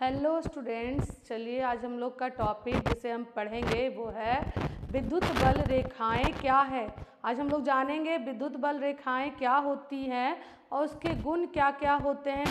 Hello students, चलिए आज हम लोग का टॉपिक जिसे हम पढ़ेंगे वो है विद्युत बल रेखाएं क्या है। आज हम लोग जानेंगे विद्युत बल रेखाएं क्या होती हैं और उसके गुण क्या क्या होते हैं।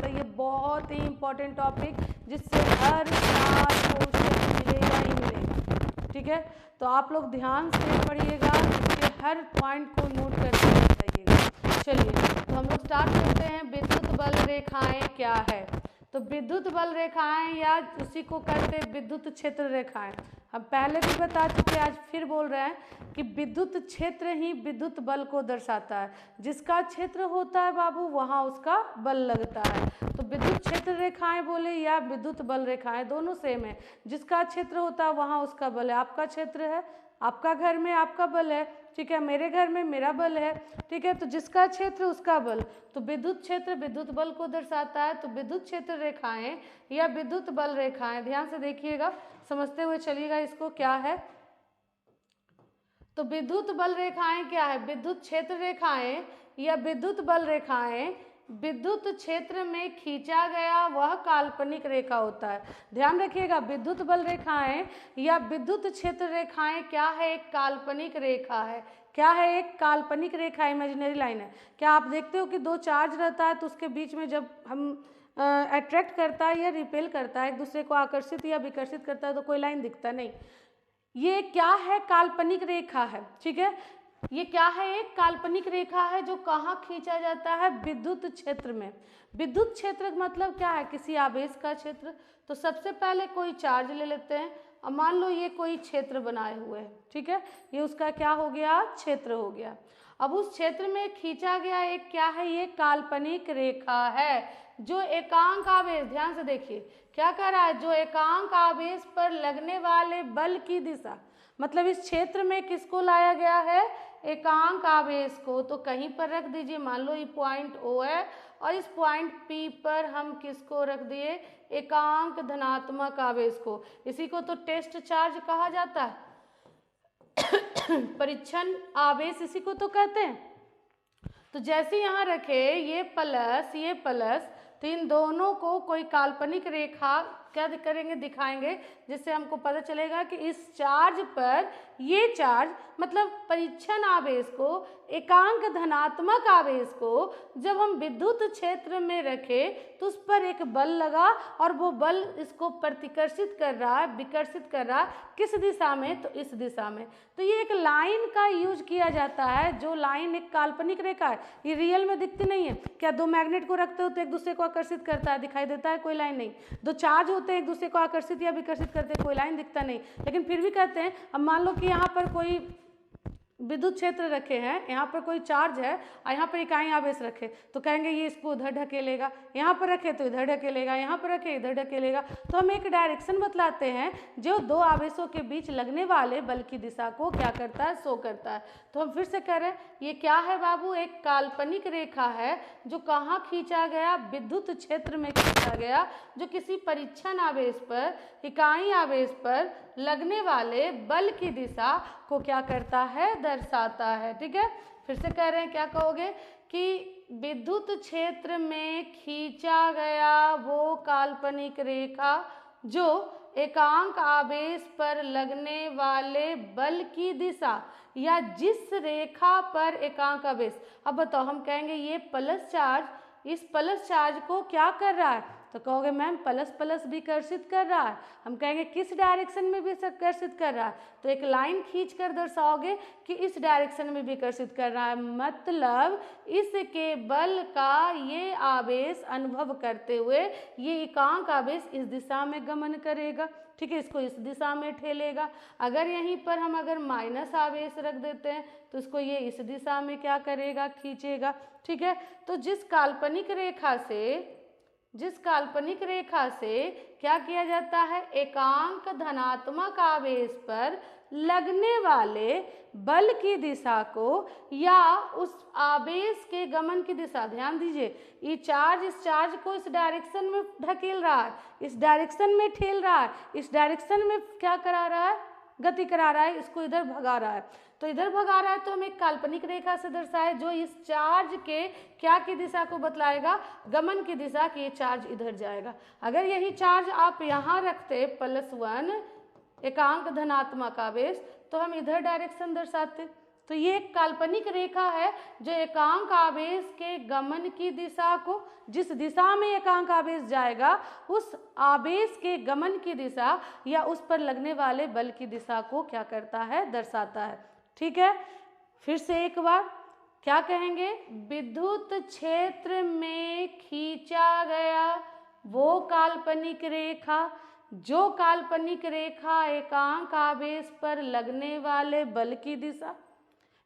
तो ये बहुत ही इम्पोर्टेंट टॉपिक जिससे हर साल क्वेश्चन मिलेगा ही मिलेगा। ठीक है, तो आप लोग ध्यान से पढ़िएगा, इसके हर पॉइंट को नोट करके जाइएगा। चलिए तो हम लोग स्टार्ट करते हैं। विद्युत बल रेखाएं क्या है? तो विद्युत बल रेखाएं या उसी को कहते हैं विद्युत क्षेत्र रेखाएं। हम पहले भी बता चुके, आज फिर बोल रहे हैं कि विद्युत क्षेत्र ही विद्युत बल को दर्शाता है। जिसका क्षेत्र होता है बाबू वहाँ उसका बल लगता है। तो विद्युत क्षेत्र रेखाएं बोले या विद्युत बल रेखाएं दोनों सेम है। जिसका क्षेत्र होता है वहाँ उसका बल है। आपका क्षेत्र है, आपका घर में आपका बल है, ठीक है, मेरे घर में मेरा बल है, ठीक है। तो जिसका क्षेत्र उसका बल, तो विद्युत क्षेत्र विद्युत बल को दर्शाता है। तो विद्युत क्षेत्र रेखाएं या विद्युत बल रेखाएं, ध्यान से देखिएगा, समझते हुए चलिएगा इसको क्या है। तो विद्युत बल रेखाएं क्या है? विद्युत क्षेत्र रेखाएं या विद्युत बल रेखाएं विद्युत क्षेत्र में खींचा गया वह काल्पनिक रेखा होता है। ध्यान रखिएगा, विद्युत बल रेखाएं या विद्युत क्षेत्र रेखाएं क्या है? एक काल्पनिक रेखा है। क्या है? एक काल्पनिक रेखा, इमेजिनरी लाइन है। क्या आप देखते हो कि दो चार्ज रहता है तो उसके बीच में जब हम अट्रैक्ट करता है या रिपेल करता है, एक दूसरे को आकर्षित या विकर्षित करता है, तो कोई लाइन दिखता नहीं। ये क्या है? काल्पनिक रेखा है। ठीक है, ये क्या है? एक काल्पनिक रेखा है जो कहाँ खींचा जाता है? विद्युत क्षेत्र में। विद्युत क्षेत्र मतलब क्या है? किसी आवेश का क्षेत्र। तो सबसे पहले कोई चार्ज ले लेते हैं और मान लो ये कोई क्षेत्र बनाए हुए है, ठीक है, ये उसका क्या हो गया? क्षेत्र हो गया। अब उस क्षेत्र में खींचा गया एक क्या है? ये काल्पनिक रेखा है जो एकांक आवेश, ध्यान से देखिए क्या कर रहा है, जो एकांक आवेश पर लगने वाले बल की दिशा, मतलब इस क्षेत्र में किसको लाया गया है? एकांक आवेश को। तो कहीं पर रख दीजिए, मान लो ये पॉइंट O है और इस पॉइंट P पर हम किसको रख दिए? एकांक धनात्मक आवेश को। इसी को तो टेस्ट चार्ज कहा जाता है, परीक्षण आवेश इसी को तो कहते हैं। तो जैसे यहाँ रखे ये प्लस ये प्लस, तो इन दोनों को कोई काल्पनिक रेखा क्या करेंगे? दिखाएंगे, जिससे हमको पता चलेगा कि इस चार्ज पर ये चार्ज, मतलब परीक्षण आवेश को, एकांक धनात्मक आवेश को जब हम विद्युत क्षेत्र में रखें तो उस पर एक बल लगा और वो बल इसको प्रतिकर्षित कर रहा है, विकर्षित कर रहा है। किस दिशा में? तो इस दिशा में। तो ये एक लाइन का यूज किया जाता है, जो लाइन एक काल्पनिक रेखा है, ये रियल में दिखती नहीं है। क्या दो मैग्नेट को रखते हो तो एक दूसरे को आकर्षित करता है, दिखाई देता है? कोई लाइन नहीं। दो चार्ज होते हैं, एक दूसरे को आकर्षित या विकर्षित करते हैं, कोई लाइन दिखता नहीं। लेकिन फिर भी कहते हैं, अब मान लो कि यहाँ पर कोई विद्युत क्षेत्र रखे हैं, यहाँ पर कोई चार्ज है और यहाँ पर इकाई आवेश रखे, तो कहेंगे ये इसको उधर ढकेलेगा, यहाँ पर रखे तो इधर ढकेलेगा, यहाँ पर रखे इधर ढकेलेगा। तो हम एक डायरेक्शन बतलाते हैं जो दो आवेशों के बीच लगने वाले बल की दिशा को क्या करता है? शो करता है। तो हम फिर से कह रहे हैं, ये क्या है बाबू? एक काल्पनिक रेखा है जो कहाँ खींचा गया? विद्युत क्षेत्र में खींचा गया, जो किसी परीक्षण आवेश पर, इकाई आवेश पर लगने वाले बल की दिशा को क्या करता है? दर्शाता है। ठीक है, फिर से कह रहे हैं, क्या कहोगे? कि विद्युत क्षेत्र में खींचा गया वो काल्पनिक रेखा जो एकांक आवेश पर लगने वाले बल की दिशा या जिस रेखा पर एकांक आवेश, अब बताओ, हम कहेंगे ये प्लस चार्ज इस प्लस चार्ज को क्या कर रहा है? तो कहोगे मैम प्लस प्लस विकर्षित कर रहा है। हम कहेंगे किस डायरेक्शन में विकर्षित कर रहा है? तो एक लाइन खींच कर दर्शाओगे कि इस डायरेक्शन में विकर्षित कर रहा है, मतलब इसके बल का ये आवेश अनुभव करते हुए ये एकांक आवेश इस दिशा में गमन करेगा। ठीक है, इसको इस दिशा में ठेलेगा। अगर यहीं पर हम अगर माइनस आवेश रख देते हैं तो इसको ये इस दिशा में क्या करेगा? खींचेगा। ठीक है, तो जिस काल्पनिक रेखा से क्या किया जाता है? एकांक धनात्मक आवेश पर लगने वाले बल की दिशा को या उस आवेश के गमन की दिशा, ध्यान दीजिए, ये चार्ज इस चार्ज को इस डायरेक्शन में ढकेल रहा है, इस डायरेक्शन में ठेल रहा है, इस डायरेक्शन में क्या करा रहा है? गति करा रहा है, इसको इधर भगा रहा है। तो इधर भगा रहा है तो हम एक काल्पनिक रेखा से दर्शाए जो इस चार्ज के क्या की दिशा को बतलाएगा, गमन की दिशा, कि ये चार्ज इधर जाएगा। अगर यही चार्ज आप यहाँ रखते +1 एकांक धनात्मक आवेश, तो हम इधर डायरेक्शन दर्शाते। तो ये एक काल्पनिक रेखा है जो एकांक आवेश के गमन की दिशा को, जिस दिशा में एकांक आवेश जाएगा उस आवेश के गमन की दिशा या उस पर लगने वाले बल की दिशा को क्या करता है, दर्शाता है। ठीक है, फिर से एक बार क्या कहेंगे, विद्युत क्षेत्र में खींचा गया वो काल्पनिक रेखा, जो काल्पनिक रेखा एकांक आवेश पर लगने वाले बल की दिशा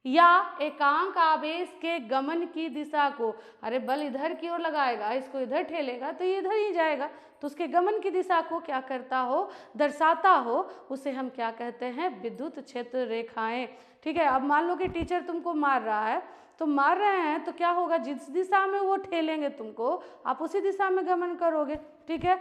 या एकांक आवेश के गमन की दिशा को, अरे बल इधर की ओर लगाएगा, इसको इधर ठेलेगा तो ये इधर ही जाएगा, तो उसके गमन की दिशा को क्या करता हो, दर्शाता हो, उसे हम क्या कहते हैं, विद्युत क्षेत्र रेखाएं। ठीक है, अब मान लो कि टीचर तुमको मार रहा है, तो मार रहे हैं तो क्या होगा, जिस दिशा में वो ठेलेंगे तुमको आप उसी दिशा में गमन करोगे। ठीक है,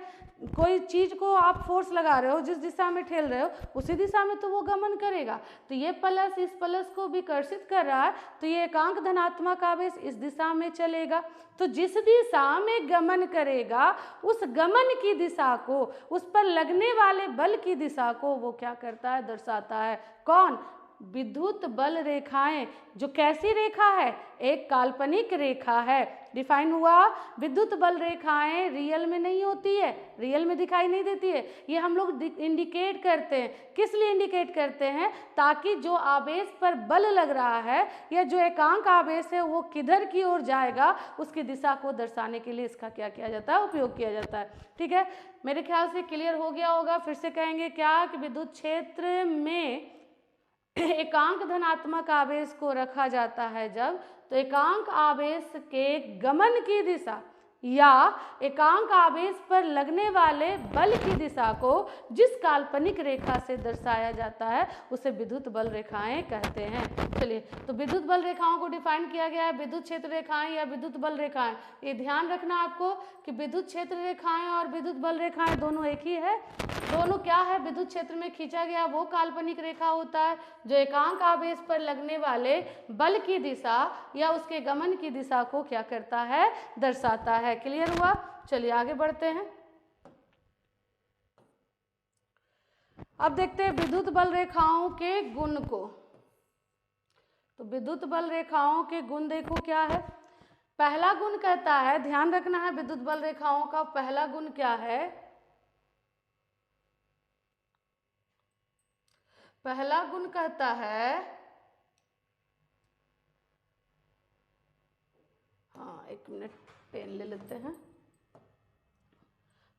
कोई चीज को आप फोर्स लगा रहे हो, जिस दिशा में ठेल रहे हो उसी दिशा में तो वो गमन करेगा। तो ये प्लस इस प्लस को विकर्षित कर रहा है, तो ये एकांक धनात्मक आवेश इस दिशा में चलेगा। तो जिस दिशा में गमन करेगा उस गमन की दिशा को, उस पर लगने वाले बल की दिशा को वो क्या करता है, दर्शाता है। कौन, विद्युत बल रेखाएं, जो कैसी रेखा है, एक काल्पनिक रेखा है। डिफाइन हुआ, विद्युत बल रेखाएं रियल में नहीं होती है, रियल में दिखाई नहीं देती है, ये हम लोग इंडिकेट करते हैं। किस लिए इंडिकेट करते हैं, ताकि जो आवेश पर बल लग रहा है या जो एकांक आवेश है वो किधर की ओर जाएगा उसकी दिशा को दर्शाने के लिए इसका क्या किया जाता है, उपयोग किया जाता है। ठीक है, मेरे ख्याल से क्लियर हो गया होगा। फिर से कहेंगे क्या, कि विद्युत क्षेत्र में एकांक धनात्मक आवेश को रखा जाता है जब, तो एकांक आवेश के गमन की दिशा या एकांक आवेश पर लगने वाले बल की दिशा को जिस काल्पनिक रेखा से दर्शाया जाता है उसे विद्युत बल रेखाएं कहते हैं। चलिए, तो विद्युत बल रेखाओं को डिफाइन किया गया है, विद्युत क्षेत्र रेखाएं या विद्युत बल रेखाएं। ये ध्यान रखना आपको कि विद्युत क्षेत्र रेखाएं और विद्युत बल रेखाएं दोनों एक ही है। दोनों क्या है, विद्युत क्षेत्र में खींचा गया वो काल्पनिक रेखा होता है जो एकांक आवेश पर लगने वाले बल की दिशा या उसके गमन की दिशा को क्या करता है, दर्शाता है। क्लियर हुआ? चलिए आगे बढ़ते हैं। अब देखते हैं विद्युत बल रेखाओं के गुण को। तो विद्युत बल रेखाओं के गुण देखो क्या है। पहला गुण कहता है, ध्यान रखना है विद्युत बल रेखाओं का पहला गुण क्या है। पहला गुण कहता है, हाँ एक मिनट पेन ले लेते हैं।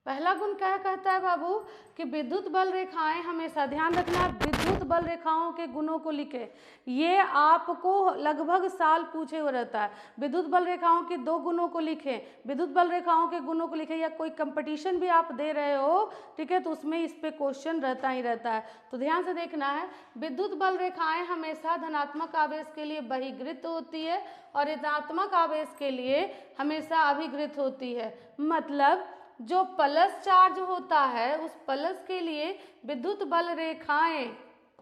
पहला गुण क्या कहता है बाबू, कि विद्युत बल रेखाएं हमेशा, ध्यान रखना, विद्युत बल रेखाओं के गुणों को लिखे। ये आपको लगभग साल पूछे हुए रहता है, विद्युत बल रेखाओं के दो गुणों को लिखें, विद्युत बल रेखाओं के गुणों को लिखें, या कोई कंपटीशन भी आप दे रहे हो, ठीक है, तो उसमें इस पे क्वेश्चन रहता ही रहता है। तो ध्यान से देखना है, विद्युत बल रेखाएं हमेशा धनात्मक आवेश के लिए बहिर्गृत होती है और ऋणात्मक आवेश के लिए हमेशा अभिगृत होती है। मतलब जो प्लस चार्ज होता है उस प्लस के लिए विद्युत बल रेखाएं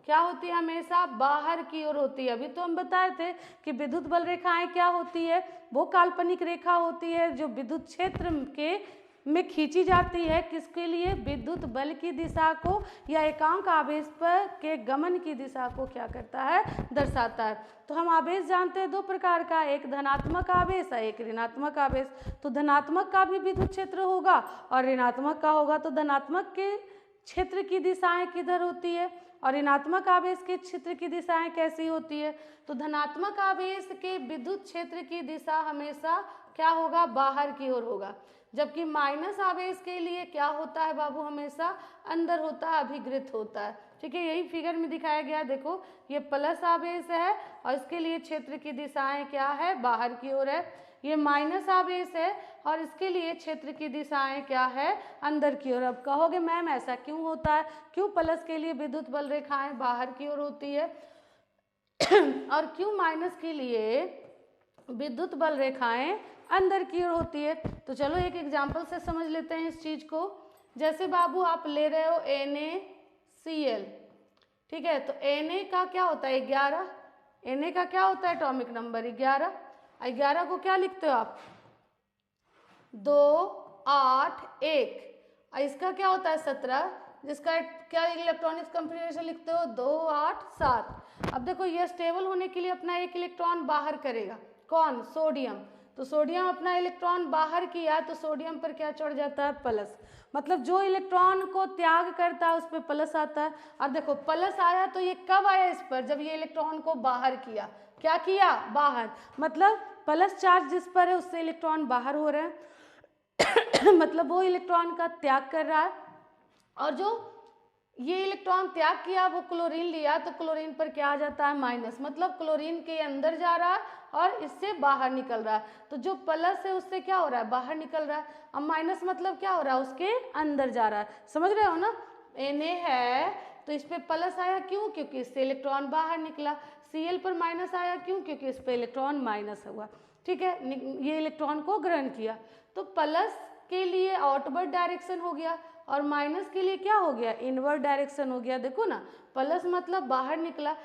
क्या होती है, हमेशा बाहर की ओर होती है। अभी तो हम बताए थे कि विद्युत बल रेखाएं क्या होती है, वो काल्पनिक रेखा होती है जो विद्युत क्षेत्र के में खींची जाती है, किसके लिए, विद्युत बल की दिशा को या एकांक आवेश पर के गमन की दिशा को क्या करता है, दर्शाता है। तो हम आवेश जानते हैं दो प्रकार का, एक धनात्मक आवेश है, एक ऋणात्मक आवेश। तो धनात्मक का भी विद्युत क्षेत्र होगा और ऋणात्मक का होगा। तो धनात्मक के क्षेत्र की दिशाएं किधर होती है और ऋणात्मक आवेश के क्षेत्र की दिशाएं कैसी होती है। तो धनात्मक आवेश के विद्युत क्षेत्र की दिशा हमेशा क्या होगा, बाहर की ओर होगा, जबकि माइनस आवेश के लिए क्या होता है बाबू, हमेशा अंदर होता है, अभिगृत होता है। ठीक है, यही फिगर में दिखाया गया, देखो ये प्लस आवेश है और इसके लिए क्षेत्र की दिशाएं क्या है, बाहर की ओर है। ये माइनस आवेश है और इसके लिए क्षेत्र की दिशाएं क्या है, अंदर की ओर। अब कहोगे मैम ऐसा क्यों होता है, क्यों प्लस के लिए विद्युत बल रेखाएं बाहर की ओर होती है और क्यों माइनस के लिए विद्युत बल रेखाएं अंदर की ओर होती है। तो चलो एक एग्जांपल से समझ लेते हैं इस चीज को। जैसे बाबू आप ले रहे हो NaCl, ठीक है, तो Na का क्या होता है 11, Na का क्या होता है एटॉमिक नंबर 11, 11 को क्या लिखते हो आप 2 8 1, और इसका क्या होता है 17, जिसका क्या इलेक्ट्रॉनिक्स कंफिगरेशन लिखते हो 2 8 7। अब देखो ये स्टेबल होने के लिए अपना एक इलेक्ट्रॉन बाहर करेगा, कौन सोडियम, तो सोडियम अपना इलेक्ट्रॉन बाहर किया तो सोडियम पर क्या चढ़ जाता है प्लस, मतलब जो इलेक्ट्रॉन को त्याग करता है उस पर प्लस आता है। और देखो प्लस आया तो ये कब आया इस पर, जब ये इलेक्ट्रॉन को बाहर किया, क्या किया बाहर, मतलब प्लस चार्ज जिस पर है उससे इलेक्ट्रॉन बाहर हो रहे हैं मतलब वो इलेक्ट्रॉन का त्याग कर रहा है, और जो ये इलेक्ट्रॉन त्याग किया वो क्लोरीन लिया तो क्लोरीन पर क्या आ जाता है माइनस, मतलब क्लोरीन के अंदर जा रहा है और इससे बाहर निकल रहा है, तो जो प्लस है उससे क्या हो रहा है बाहर निकल रहा है, अब माइनस मतलब क्या हो रहा है उसके अंदर जा रहा है, समझ रहे हो ना। Na है तो इस पे प्लस आया, क्यों, क्योंकि इससे इलेक्ट्रॉन बाहर निकला, Cl पर माइनस आया, क्यों, क्योंकि इस पे इलेक्ट्रॉन माइनस हुआ, ठीक है, ये इलेक्ट्रॉन को ग्रहण किया, तो प्लस के लिए आउटवर्ड डायरेक्शन हो गया और माइनस के लिए क्या हो गया इनवर्ड डायरेक्शन हो गया। देखो ना, प्लस मतलब बाहर निकला,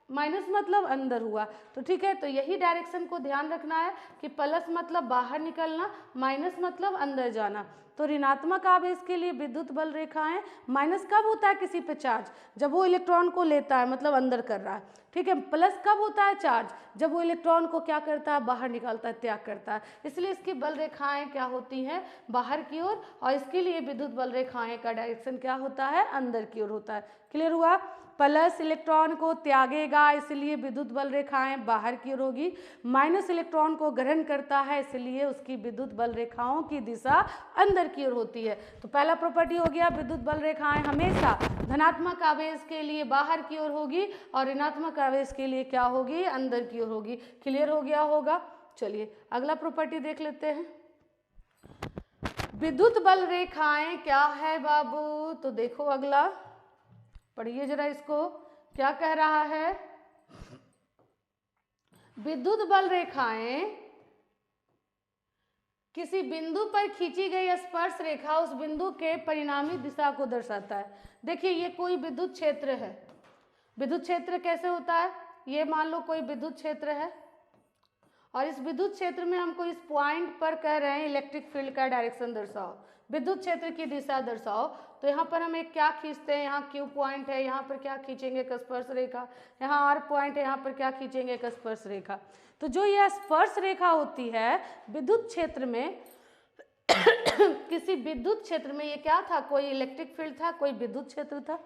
माइनस मतलब अंदर हुआ, तो ठीक है, तो यही डायरेक्शन को ध्यान रखना है कि प्लस मतलब बाहर निकलना, माइनस मतलब अंदर जाना। तो ऋणात्मक आवेश के लिए विद्युत बल रेखाएं, माइनस कब होता है किसी पे चार्ज, जब वो इलेक्ट्रॉन को लेता है मतलब अंदर कर रहा है, ठीक है, प्लस कब होता है चार्ज, जब वो इलेक्ट्रॉन को क्या करता है बाहर निकालता है, त्याग करता है, इसलिए इसकी बल रेखाएं क्या होती हैं बाहर की ओर, और इसके लिए विद्युत बल रेखाएं का डायरेक्शन क्या होता है अंदर की ओर होता है। क्लियर हुआ, प्लस इलेक्ट्रॉन को त्यागेगा इसलिए विद्युत बल रेखाएं बाहर की ओर होगी, माइनस इलेक्ट्रॉन को ग्रहण करता है इसलिए उसकी विद्युत बल रेखाओं की दिशा अंदर की ओर होती है। तो पहला प्रॉपर्टी हो गया विद्युत बल रेखाएं हमेशा धनात्मक आवेश के लिए बाहर की ओर होगी और ऋणात्मक आवेश के लिए क्या होगी अंदर की ओर होगी। क्लियर हो गया होगा। चलिए अगला प्रॉपर्टी देख लेते हैं। विद्युत बल रेखाएं क्या है बाबू, तो देखो अगला पढ़िए जरा इसको, क्या कह रहा है, विद्युत बल रेखाएं किसी बिंदु पर खींची गई स्पर्श रेखा उस बिंदु के परिणामी दिशा को दर्शाता है। देखिए ये कोई विद्युत क्षेत्र है, विद्युत क्षेत्र कैसे होता है, ये मान लो कोई विद्युत क्षेत्र है और इस विद्युत क्षेत्र में हमको इस पॉइंट पर कह रहे हैं इलेक्ट्रिक फील्ड का डायरेक्शन दर्शाओ, विद्युत क्षेत्र की दिशा दर्शाओ। तो यहाँ पर हम एक क्या खींचते हैं, यहाँ Q पॉइंट है, यहाँ पर क्या खींचेंगे एक स्पर्श रेखा, यहाँ R पॉइंट है, यहाँ पर क्या खींचेंगे एक स्पर्श रेखा। तो जो यह स्पर्श रेखा होती है विद्युत क्षेत्र में किसी विद्युत क्षेत्र में, ये क्या था कोई इलेक्ट्रिक फील्ड था, कोई विद्युत क्षेत्र था,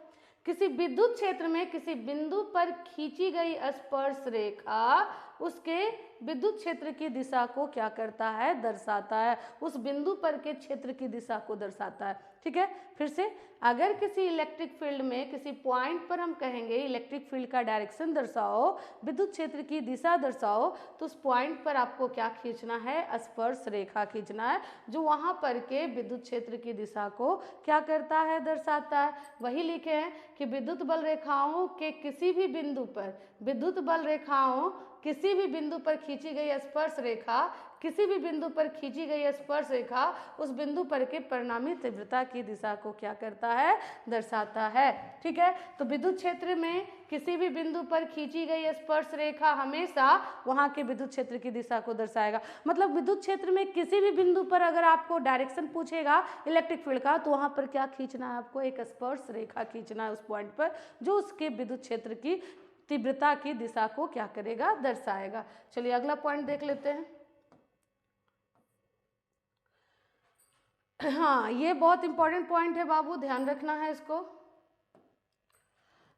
किसी विद्युत क्षेत्र में किसी बिंदु पर खींची गई स्पर्श रेखा उसके विद्युत क्षेत्र की दिशा को क्या करता है दर्शाता है, उस बिंदु पर के क्षेत्र की दिशा को दर्शाता है। ठीक है, फिर से अगर किसी इलेक्ट्रिक फील्ड में किसी पॉइंट पर हम कहेंगे इलेक्ट्रिक फील्ड का डायरेक्शन दर्शाओ, विद्युत क्षेत्र की दिशा दर्शाओ, तो उस पॉइंट पर आपको क्या खींचना है स्पर्श रेखा खींचना है जो वहां पर के विद्युत क्षेत्र की दिशा को क्या करता है दर्शाता है। वही लिखे हैं कि विद्युत बल रेखाओं के किसी भी बिंदु पर, विद्युत बल रेखाओं किसी भी बिंदु पर खींची गई स्पर्श रेखा, किसी भी बिंदु पर खींची गई स्पर्श रेखा उस बिंदु पर के परिणामी तीव्रता की दिशा को क्या करता है दर्शाता है। ठीक है, तो विद्युत क्षेत्र में किसी भी बिंदु पर खींची गई स्पर्श रेखा हमेशा वहां के विद्युत क्षेत्र की दिशा को दर्शाएगा। मतलब विद्युत क्षेत्र में किसी भी बिंदु पर अगर आपको डायरेक्शन पूछेगा इलेक्ट्रिक फील्ड का, तो वहां पर क्या खींचना है आपको, एक स्पर्श रेखा खींचना है उस पॉइंट पर जो उसके विद्युत क्षेत्र की तीव्रता की दिशा को क्या करेगा दर्शाएगा। चलिए अगला पॉइंट देख लेते हैं। हाँ, ये बहुत इंपॉर्टेंट पॉइंट है बाबू, ध्यान रखना है इसको।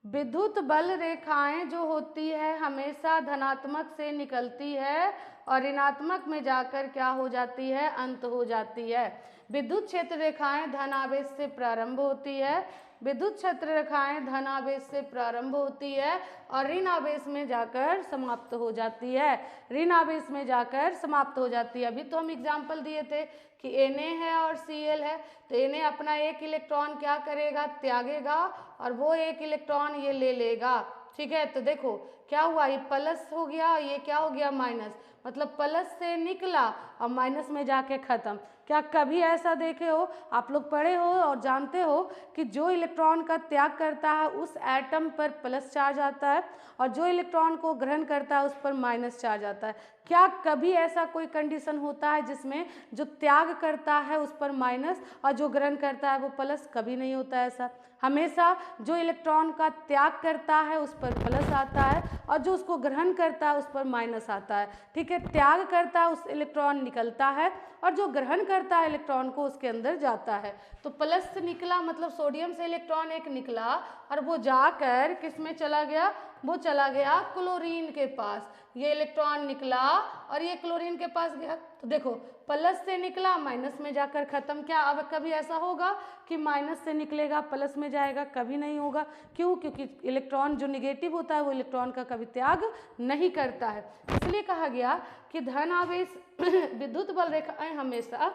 विद्युत बल रेखाएं जो होती है हमेशा धनात्मक से निकलती है और ऋणात्मक में जाकर क्या हो जाती है अंत हो जाती है। विद्युत क्षेत्र रेखाएं धन आवेश से प्रारंभ होती है, विद्युत क्षेत्र रेखाएं धन आवेश से प्रारंभ होती है और ऋण आवेश में जाकर समाप्त हो जाती है, ऋण आवेश में जाकर समाप्त हो जाती है। अभी तो हम एग्जाम्पल दिए थे कि Na है और Cl है, तो Na अपना एक इलेक्ट्रॉन क्या करेगा त्यागेगा और वो एक इलेक्ट्रॉन ये ले लेगा। ठीक है, तो देखो क्या हुआ, ये प्लस हो गया, ये क्या हो गया माइनस, मतलब प्लस से निकला और माइनस में जाके खत्म। क्या कभी ऐसा देखे हो, आप लोग पढ़े हो और जानते हो कि जो इलेक्ट्रॉन का त्याग करता है उस एटम पर प्लस चार्ज आता है और जो इलेक्ट्रॉन को ग्रहण करता है उस पर माइनस चार्ज आता है। क्या कभी ऐसा कोई कंडीशन होता है जिसमें जो त्याग करता है उस पर माइनस और जो ग्रहण करता है वो प्लस? कभी नहीं होता है ऐसा। हमेशा जो इलेक्ट्रॉन का त्याग करता है उस पर प्लस आता है और जो उसको ग्रहण करता है उस पर माइनस आता है। ठीक है, त्याग करता है उस इलेक्ट्रॉन निकलता है और जो ग्रहण करता है इलेक्ट्रॉन को उसके अंदर जाता है। तो प्लस से निकला मतलब सोडियम से इलेक्ट्रॉन एक निकला और वो जाकर किस में चला गया, वो चला गया क्लोरीन के पास। ये इलेक्ट्रॉन निकला और ये क्लोरीन के पास गया। तो देखो प्लस से निकला माइनस में जाकर खत्म। क्या अब कभी ऐसा होगा कि माइनस से निकलेगा प्लस में जाएगा? कभी नहीं होगा। क्यों? क्योंकि इलेक्ट्रॉन जो निगेटिव होता है वो इलेक्ट्रॉन का कभी त्याग नहीं करता है। इसलिए कहा गया कि धन आवेश विद्युत बल रेखाएं हमेशा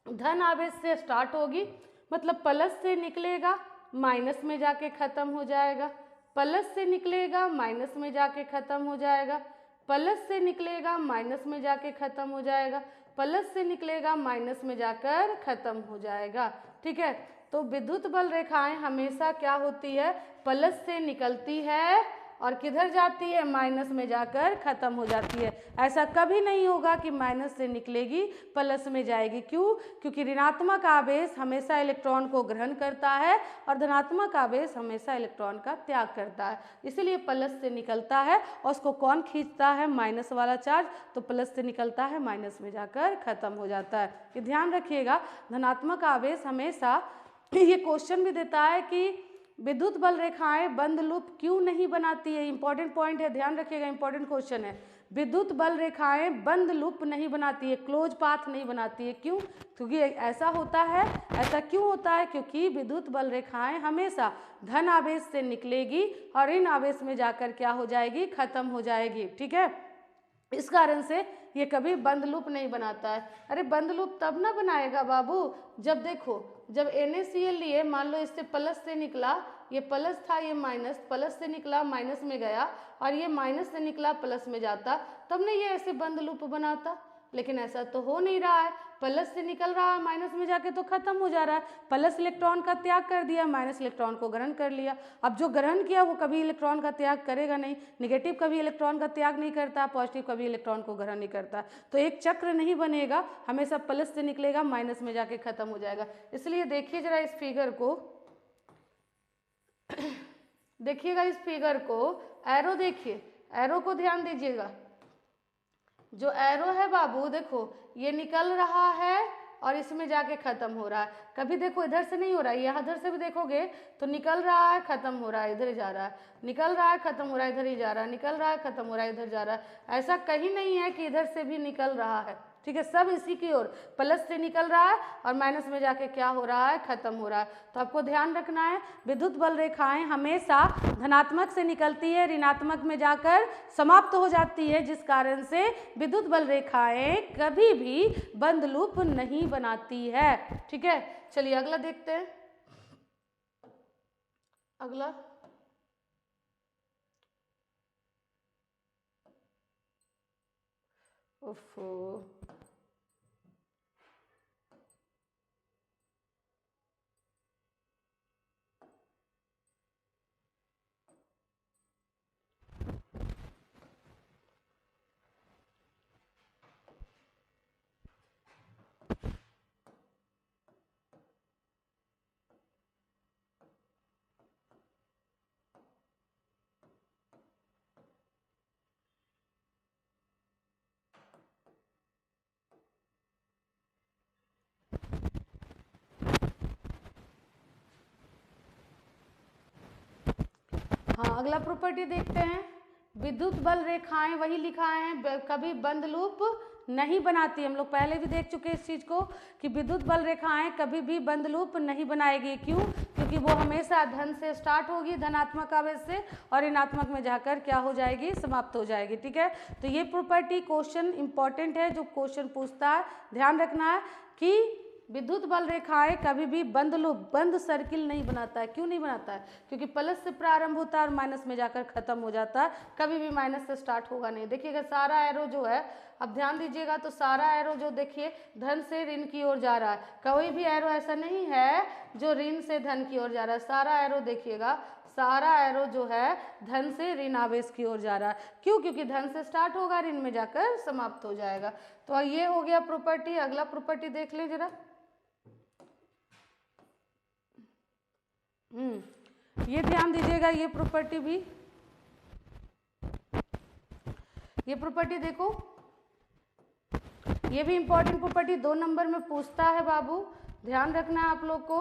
धन आवेश से स्टार्ट होगी, मतलब प्लस से निकलेगा माइनस में जाके खत्म हो जाएगा, प्लस से निकलेगा माइनस में जाके खत्म हो जाएगा, प्लस से निकलेगा माइनस में जाके खत्म हो जाएगा, प्लस से निकलेगा माइनस में जाकर खत्म हो जाएगा। ठीक है, तो विद्युत बल रेखाएं हमेशा क्या होती है, प्लस से निकलती है और किधर जाती है, माइनस में जाकर खत्म हो जाती है। ऐसा कभी नहीं होगा कि माइनस से निकलेगी प्लस में जाएगी। क्यों? क्योंकि ऋणात्मक आवेश हमेशा इलेक्ट्रॉन को ग्रहण करता है और धनात्मक आवेश हमेशा इलेक्ट्रॉन का त्याग करता है। इसीलिए प्लस से निकलता है और उसको कौन खींचता है, माइनस वाला चार्ज। तो प्लस से निकलता है माइनस में जाकर खत्म हो जाता है। ये ध्यान रखिएगा, धनात्मक आवेश हमेशा ये क्वेश्चन भी देता है कि विद्युत बल रेखाएं बंद लूप क्यों नहीं बनाती है। इंपॉर्टेंट पॉइंट है, ध्यान रखिएगा, इंपॉर्टेंट क्वेश्चन है। विद्युत बल रेखाएं बंद लूप नहीं बनाती है, क्लोज पाथ नहीं बनाती है। क्यों? क्योंकि ऐसा होता है, ऐसा क्यों होता है? क्योंकि विद्युत बल रेखाएं हमेशा धन आवेश से निकलेगी और ऋण आवेश में जाकर क्या हो जाएगी, खत्म हो जाएगी। ठीक है, इस कारण से ये कभी बंद लूप नहीं बनाता है। अरे बंद लूप तब ना बनाएगा बाबू, जब देखो जब NaCl लिए, मान लो इससे प्लस से निकला, ये प्लस था ये माइनस, प्लस से निकला माइनस में गया और ये माइनस से निकला प्लस में जाता, तब नहीं ये ऐसे बंद लूप बनाता। लेकिन ऐसा तो हो नहीं रहा है, प्लस से निकल रहा है माइनस में जाके तो खत्म हो जा रहा है। प्लस इलेक्ट्रॉन का त्याग कर दिया, माइनस इलेक्ट्रॉन को ग्रहण कर लिया। अब जो ग्रहण किया वो कभी इलेक्ट्रॉन का त्याग करेगा नहीं, निगेटिव कभी इलेक्ट्रॉन का त्याग नहीं करता, पॉजिटिव कभी इलेक्ट्रॉन को ग्रहण नहीं करता। तो एक चक्र नहीं बनेगा, हमेशा प्लस से निकलेगा माइनस में जाके खत्म हो जाएगा। इसलिए देखिए जरा इस फिगर को, देखिएगा इस फिगर को, एरो देखिए, एरो को ध्यान दीजिएगा। जो एरो है बाबू देखो ये निकल रहा है और इसमें जाके खत्म हो रहा है। कभी देखो इधर से नहीं हो रहा है, यहाँ इधर से भी देखोगे तो निकल रहा है खत्म हो रहा है, इधर ही जा रहा है, निकल रहा है खत्म हो रहा है, इधर ही जा रहा है, निकल रहा है खत्म हो रहा है, इधर जा रहा है। ऐसा कहीं नहीं है कि इधर से भी निकल रहा है। ठीक है, सब इसी की ओर प्लस से निकल रहा है और माइनस में जाके क्या हो रहा है, खत्म हो रहा है। तो आपको ध्यान रखना है, विद्युत बल रेखाएं हमेशा धनात्मक से निकलती है, ऋणात्मक में जाकर समाप्त हो जाती है, जिस कारण से विद्युत बल रेखाएं कभी भी बंद लूप नहीं बनाती है। ठीक है, चलिए अगला देखते हैं। अगला ओफो, हाँ अगला प्रॉपर्टी देखते हैं। विद्युत बल रेखाएं वही लिखा है, कभी बंद लूप नहीं बनाती। हम लोग पहले भी देख चुके इस चीज को कि विद्युत बल रेखाएं कभी भी बंद लूप नहीं बनाएगी। क्यों? क्योंकि वो हमेशा धन से स्टार्ट होगी, धनात्मक आवेश से, और ऋणात्मक में जाकर क्या हो जाएगी, समाप्त हो जाएगी। ठीक है, तो ये प्रॉपर्टी क्वेश्चन इंपॉर्टेंट है, जो क्वेश्चन पूछता है ध्यान रखना है कि विद्युत बल रेखाएं कभी भी बंद सर्किल नहीं बनाता है। क्यों नहीं बनाता है? क्योंकि प्लस से प्रारंभ होता है और माइनस में जाकर खत्म हो जाता है, कभी भी माइनस से स्टार्ट होगा नहीं। देखिएगा सारा एरो जो है, अब ध्यान दीजिएगा, तो सारा एरो जो देखिए धन से ऋण की ओर जा रहा है। कोई भी एरो ऐसा नहीं है जो ऋण से धन की ओर जा रहा है। सारा एरो देखिएगा, सारा एरो जो है धन से ऋण आवेश की ओर जा रहा है। क्यों? क्योंकि धन से स्टार्ट होगा, ऋण में जाकर समाप्त हो जाएगा। तो ये हो गया प्रॉपर्टी। अगला प्रॉपर्टी देख ले जरा। ये ध्यान दीजिएगा, ये प्रॉपर्टी भी, ये प्रॉपर्टी देखो, ये भी इंपॉर्टेंट प्रॉपर्टी 2 नंबर में पूछता है बाबू, ध्यान रखना है आप लोग को।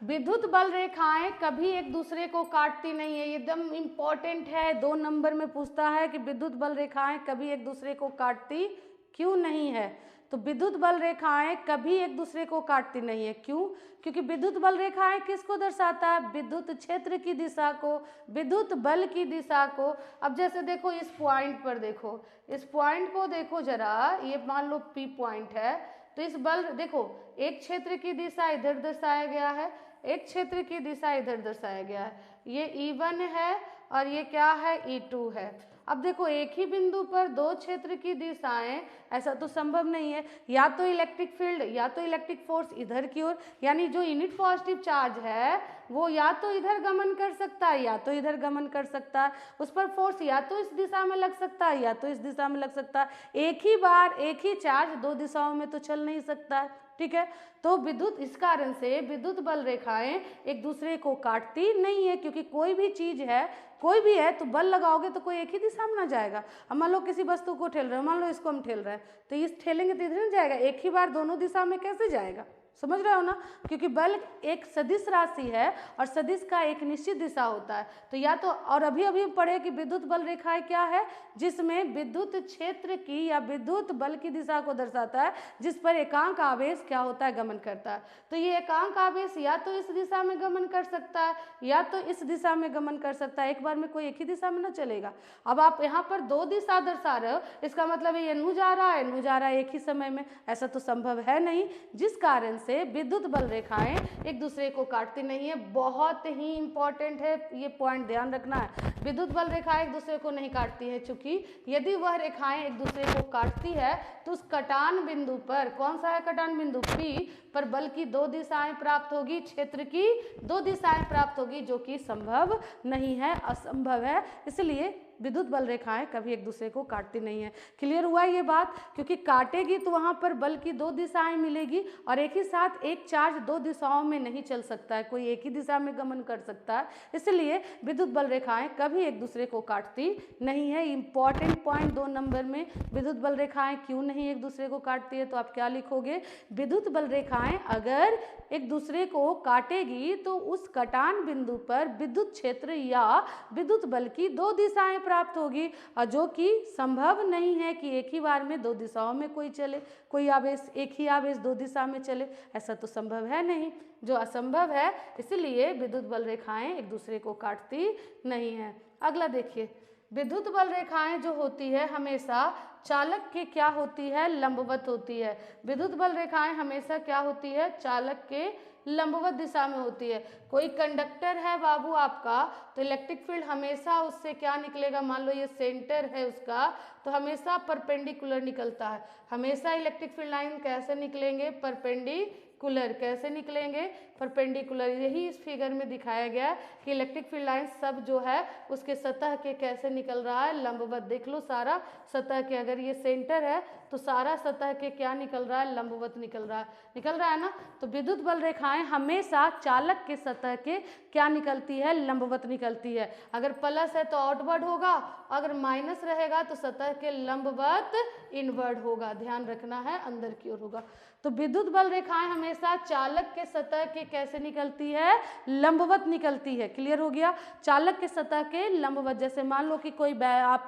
विद्युत बल रेखाएं कभी एक दूसरे को काटती नहीं है, एकदम इंपॉर्टेंट है, 2 नंबर में पूछता है कि विद्युत बल रेखाएं कभी एक दूसरे को काटती क्यों नहीं है। तो विद्युत बल रेखाएं कभी एक दूसरे को काटती नहीं है। क्यों? क्योंकि विद्युत बल रेखाएं किसको दर्शाता है? विद्युत क्षेत्र की दिशा को, विद्युत बल की दिशा को। अब जैसे देखो इस पॉइंट पर देखो, इस पॉइंट को देखो जरा, ये मान लो P पॉइंट है, तो इस बल देखो, एक क्षेत्र की दिशा इधर दर्शाया गया है, एक क्षेत्र की दिशा इधर दर्शाया गया है। ये E1 है और ये क्या है? E2 है। अब देखो एक ही बिंदु पर 2 क्षेत्र की दिशाएं, ऐसा तो संभव नहीं है। या तो इलेक्ट्रिक फील्ड या तो इलेक्ट्रिक फोर्स इधर की ओर, यानी जो यूनिट पॉजिटिव चार्ज है वो या तो इधर गमन कर सकता है या तो इधर गमन कर सकता है। उस पर फोर्स या तो इस दिशा में लग सकता है या तो इस दिशा में लग सकता है। एक ही बार एक ही चार्ज 2 दिशाओं में तो चल नहीं सकता है, ठीक है। तो विद्युत, इस कारण से विद्युत बल रेखाएं एक दूसरे को काटती नहीं है, क्योंकि कोई भी चीज है, कोई भी है, तो बल लगाओगे तो कोई एक ही दिशा में ना जाएगा। अब मान लो किसी वस्तु को ठेल रहे हो, मान लो इसको हम ठेल रहे हैं, तो इस ठेलेंगे तो इधर नहीं जाएगा, एक ही बार दोनों दिशा में कैसे जाएगा? समझ रहे हो ना? क्योंकि बल एक सदिश राशि है और सदिश का एक निश्चित दिशा होता है। तो या तो, और अभी अभी पढ़े कि विद्युत बल रेखाएं क्या है, जिसमें विद्युत क्षेत्र की या विद्युत बल की दिशा को दर्शाता है, जिस पर एकांक आवेश क्या होता है? गमन करता है। तो ये एकांक आवेश या तो इस दिशा में गमन कर सकता है या तो इस दिशा में गमन कर सकता है। एक बार में कोई एक ही दिशा में ना चलेगा। अब आप यहाँ पर 2 दिशा दर्शा रहे हो, इसका मतलब ये नू जा रहा है, नू जा रहा है एक ही समय में, ऐसा तो संभव है नहीं। जिस कारण से विद्युत बल रेखाएं एक दूसरे को काटती नहीं है। बहुत ही इंपॉर्टेंट है, ये पॉइंट ध्यान रखना है। विद्युत बल रेखाएं एक दूसरे को नहीं काटती है, चूंकि यदि वह रेखाएं एक दूसरे को काटती है तो उस कटान बिंदु पर, कौन सा है कटान बिंदु? P पर बल की 2 दिशाएं प्राप्त होगी, क्षेत्र की 2 दिशाएं प्राप्त होगी, जो कि संभव नहीं है, असंभव है। इसलिए विद्युत बल रेखाएं कभी एक दूसरे को काटती नहीं है। क्लियर हुआ ये बात? क्योंकि काटेगी तो वहां पर बल की 2 दिशाएं मिलेगी और एक ही साथ एक चार्ज 2 दिशाओं में नहीं चल सकता है, कोई एक ही दिशा में गमन कर सकता है। इसलिए विद्युत बल रेखाएं कभी एक दूसरे को काटती नहीं है। इंपॉर्टेंट पॉइंट 2 नंबर में, विद्युत बल रेखाएं क्यों नहीं एक दूसरे को काटती है, तो आप क्या लिखोगे? विद्युत बल रेखाएं अगर एक दूसरे को काटेगी तो उस कटान बिंदु पर विद्युत क्षेत्र या विद्युत बल की 2 दिशाएं प्राप्त होगी, और जो कि संभव नहीं है कि एक ही बार में 2 दिशाओं में कोई चले, कोई आवेश, एक ही आवेश 2 दिशा में चले, ऐसा तो संभव है नहीं, जो असंभव है। इसलिए विद्युत बल रेखाएं एक दूसरे को काटती नहीं है। अगला देखिए, विद्युत बल रेखाएं जो होती है हमेशा चालक के क्या होती है? लंबवत होती है। विद्युत बल रेखाएं हमेशा क्या होती है? चालक के लंबवत दिशा में होती है। कोई कंडक्टर है बाबू आपका, तो इलेक्ट्रिक फील्ड हमेशा उससे क्या निकलेगा? मान लो ये सेंटर है उसका, तो हमेशा परपेंडिकुलर निकलता है। हमेशा इलेक्ट्रिक फील्ड लाइन कैसे निकलेंगे? परपेंडिकुलर। कैसे निकलेंगे? परपेंडिकुलर। यही इस फिगर में दिखाया गया है कि इलेक्ट्रिक फील्ड लाइन सब जो है उसके सतह के कैसे निकल रहा है? लंबवत। देख लो सारा सतह के, अगर ये सेंटर है तो सारा सतह के क्या निकल रहा है? लंबवत निकल रहा है, निकल रहा है ना। तो विद्युत बल रेखाएं हमेशा चालक के सतह के क्या निकलती है? लंबवत निकलती है। अगर प्लस है तो आउटवर्ड होगा, अगर माइनस रहेगा तो सतह के लंबवत इनवर्ड होगा। ध्यान रखना है, अंदर की ओर होगा। तो विद्युत बल रेखाएं हमेशा चालक के सतह के कैसे निकलती है? लंबवत निकलती है। क्लियर हो गया? चालक के सतह के लंबवत। जैसे मान लो कि कोई आप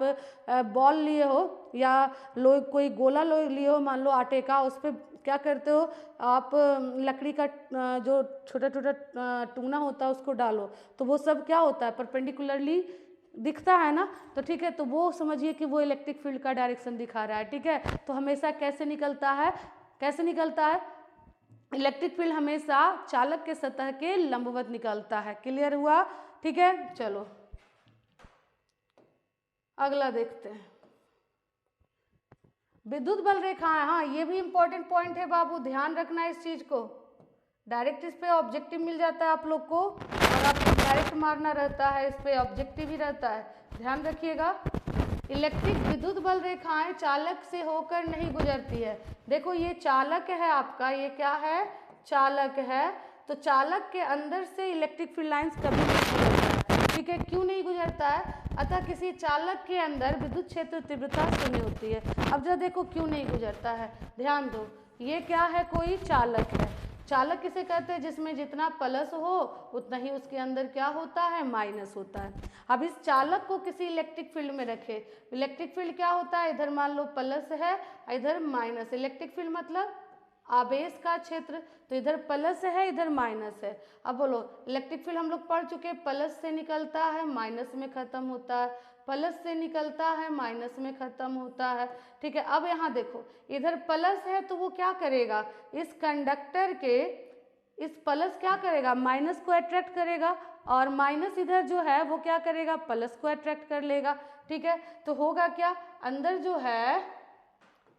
बॉल लिए हो या कोई गोला लिए हो, मान लो आटे का, उस पर क्या करते हो आप? लकड़ी का जो छोटा छोटा टूना होता है उसको डालो, तो वो सब क्या होता है? परपेंडिकुलरली दिखता है ना, तो ठीक है, तो वो समझिए कि वो इलेक्ट्रिक फील्ड का डायरेक्शन दिखा रहा है। ठीक है, तो हमेशा कैसे निकलता है, कैसे निकलता है, इलेक्ट्रिक फील्ड हमेशा चालक के सतह के लंबवत निकलता है। क्लियर हुआ? ठीक है, चलो अगला देखते हैं। विद्युत बल रेखाएं, हाँ ये भी इंपॉर्टेंट पॉइंट है बाबू, ध्यान रखना है इस चीज को। डायरेक्ट इस पे ऑब्जेक्टिव मिल जाता है आप लोग को, और आपको डायरेक्ट मारना रहता है, इस पे ऑब्जेक्टिव ही रहता है, ध्यान रखिएगा। इलेक्ट्रिक विद्युत बल रेखाएं चालक से होकर नहीं गुजरती है। देखो ये चालक है आपका, ये क्या है, चालक है, तो चालक के अंदर से इलेक्ट्रिक फील्ड लाइंस कभी नहीं गुजरता है। ठीक है, क्यों नहीं गुजरता है, अतः किसी चालक के अंदर विद्युत क्षेत्र तीव्रता शून्य होती है। अब जरा देखो क्यों नहीं गुजरता है, ध्यान दो, ये क्या है, कोई चालक है। चालक किसे कहते हैं, जिसमें जितना प्लस हो उतना ही उसके अंदर क्या होता है, माइनस होता है। अब इस चालक को किसी इलेक्ट्रिक फील्ड में रखे, इलेक्ट्रिक फील्ड क्या होता है, इधर मान लो प्लस है, इधर माइनस। इलेक्ट्रिक फील्ड मतलब आवेश का क्षेत्र, तो इधर प्लस है, इधर माइनस है। अब बोलो, इलेक्ट्रिक फील्ड हम लोग पढ़ चुके, प्लस से निकलता है माइनस में खत्म होता है, प्लस से निकलता है माइनस में खत्म होता है। ठीक है, अब यहाँ देखो, इधर प्लस है तो वो क्या करेगा, इस कंडक्टर के इस प्लस क्या करेगा, माइनस को अट्रैक्ट करेगा, और माइनस इधर जो है वो क्या करेगा, प्लस को अट्रैक्ट कर लेगा। ठीक है, तो होगा क्या, अंदर जो है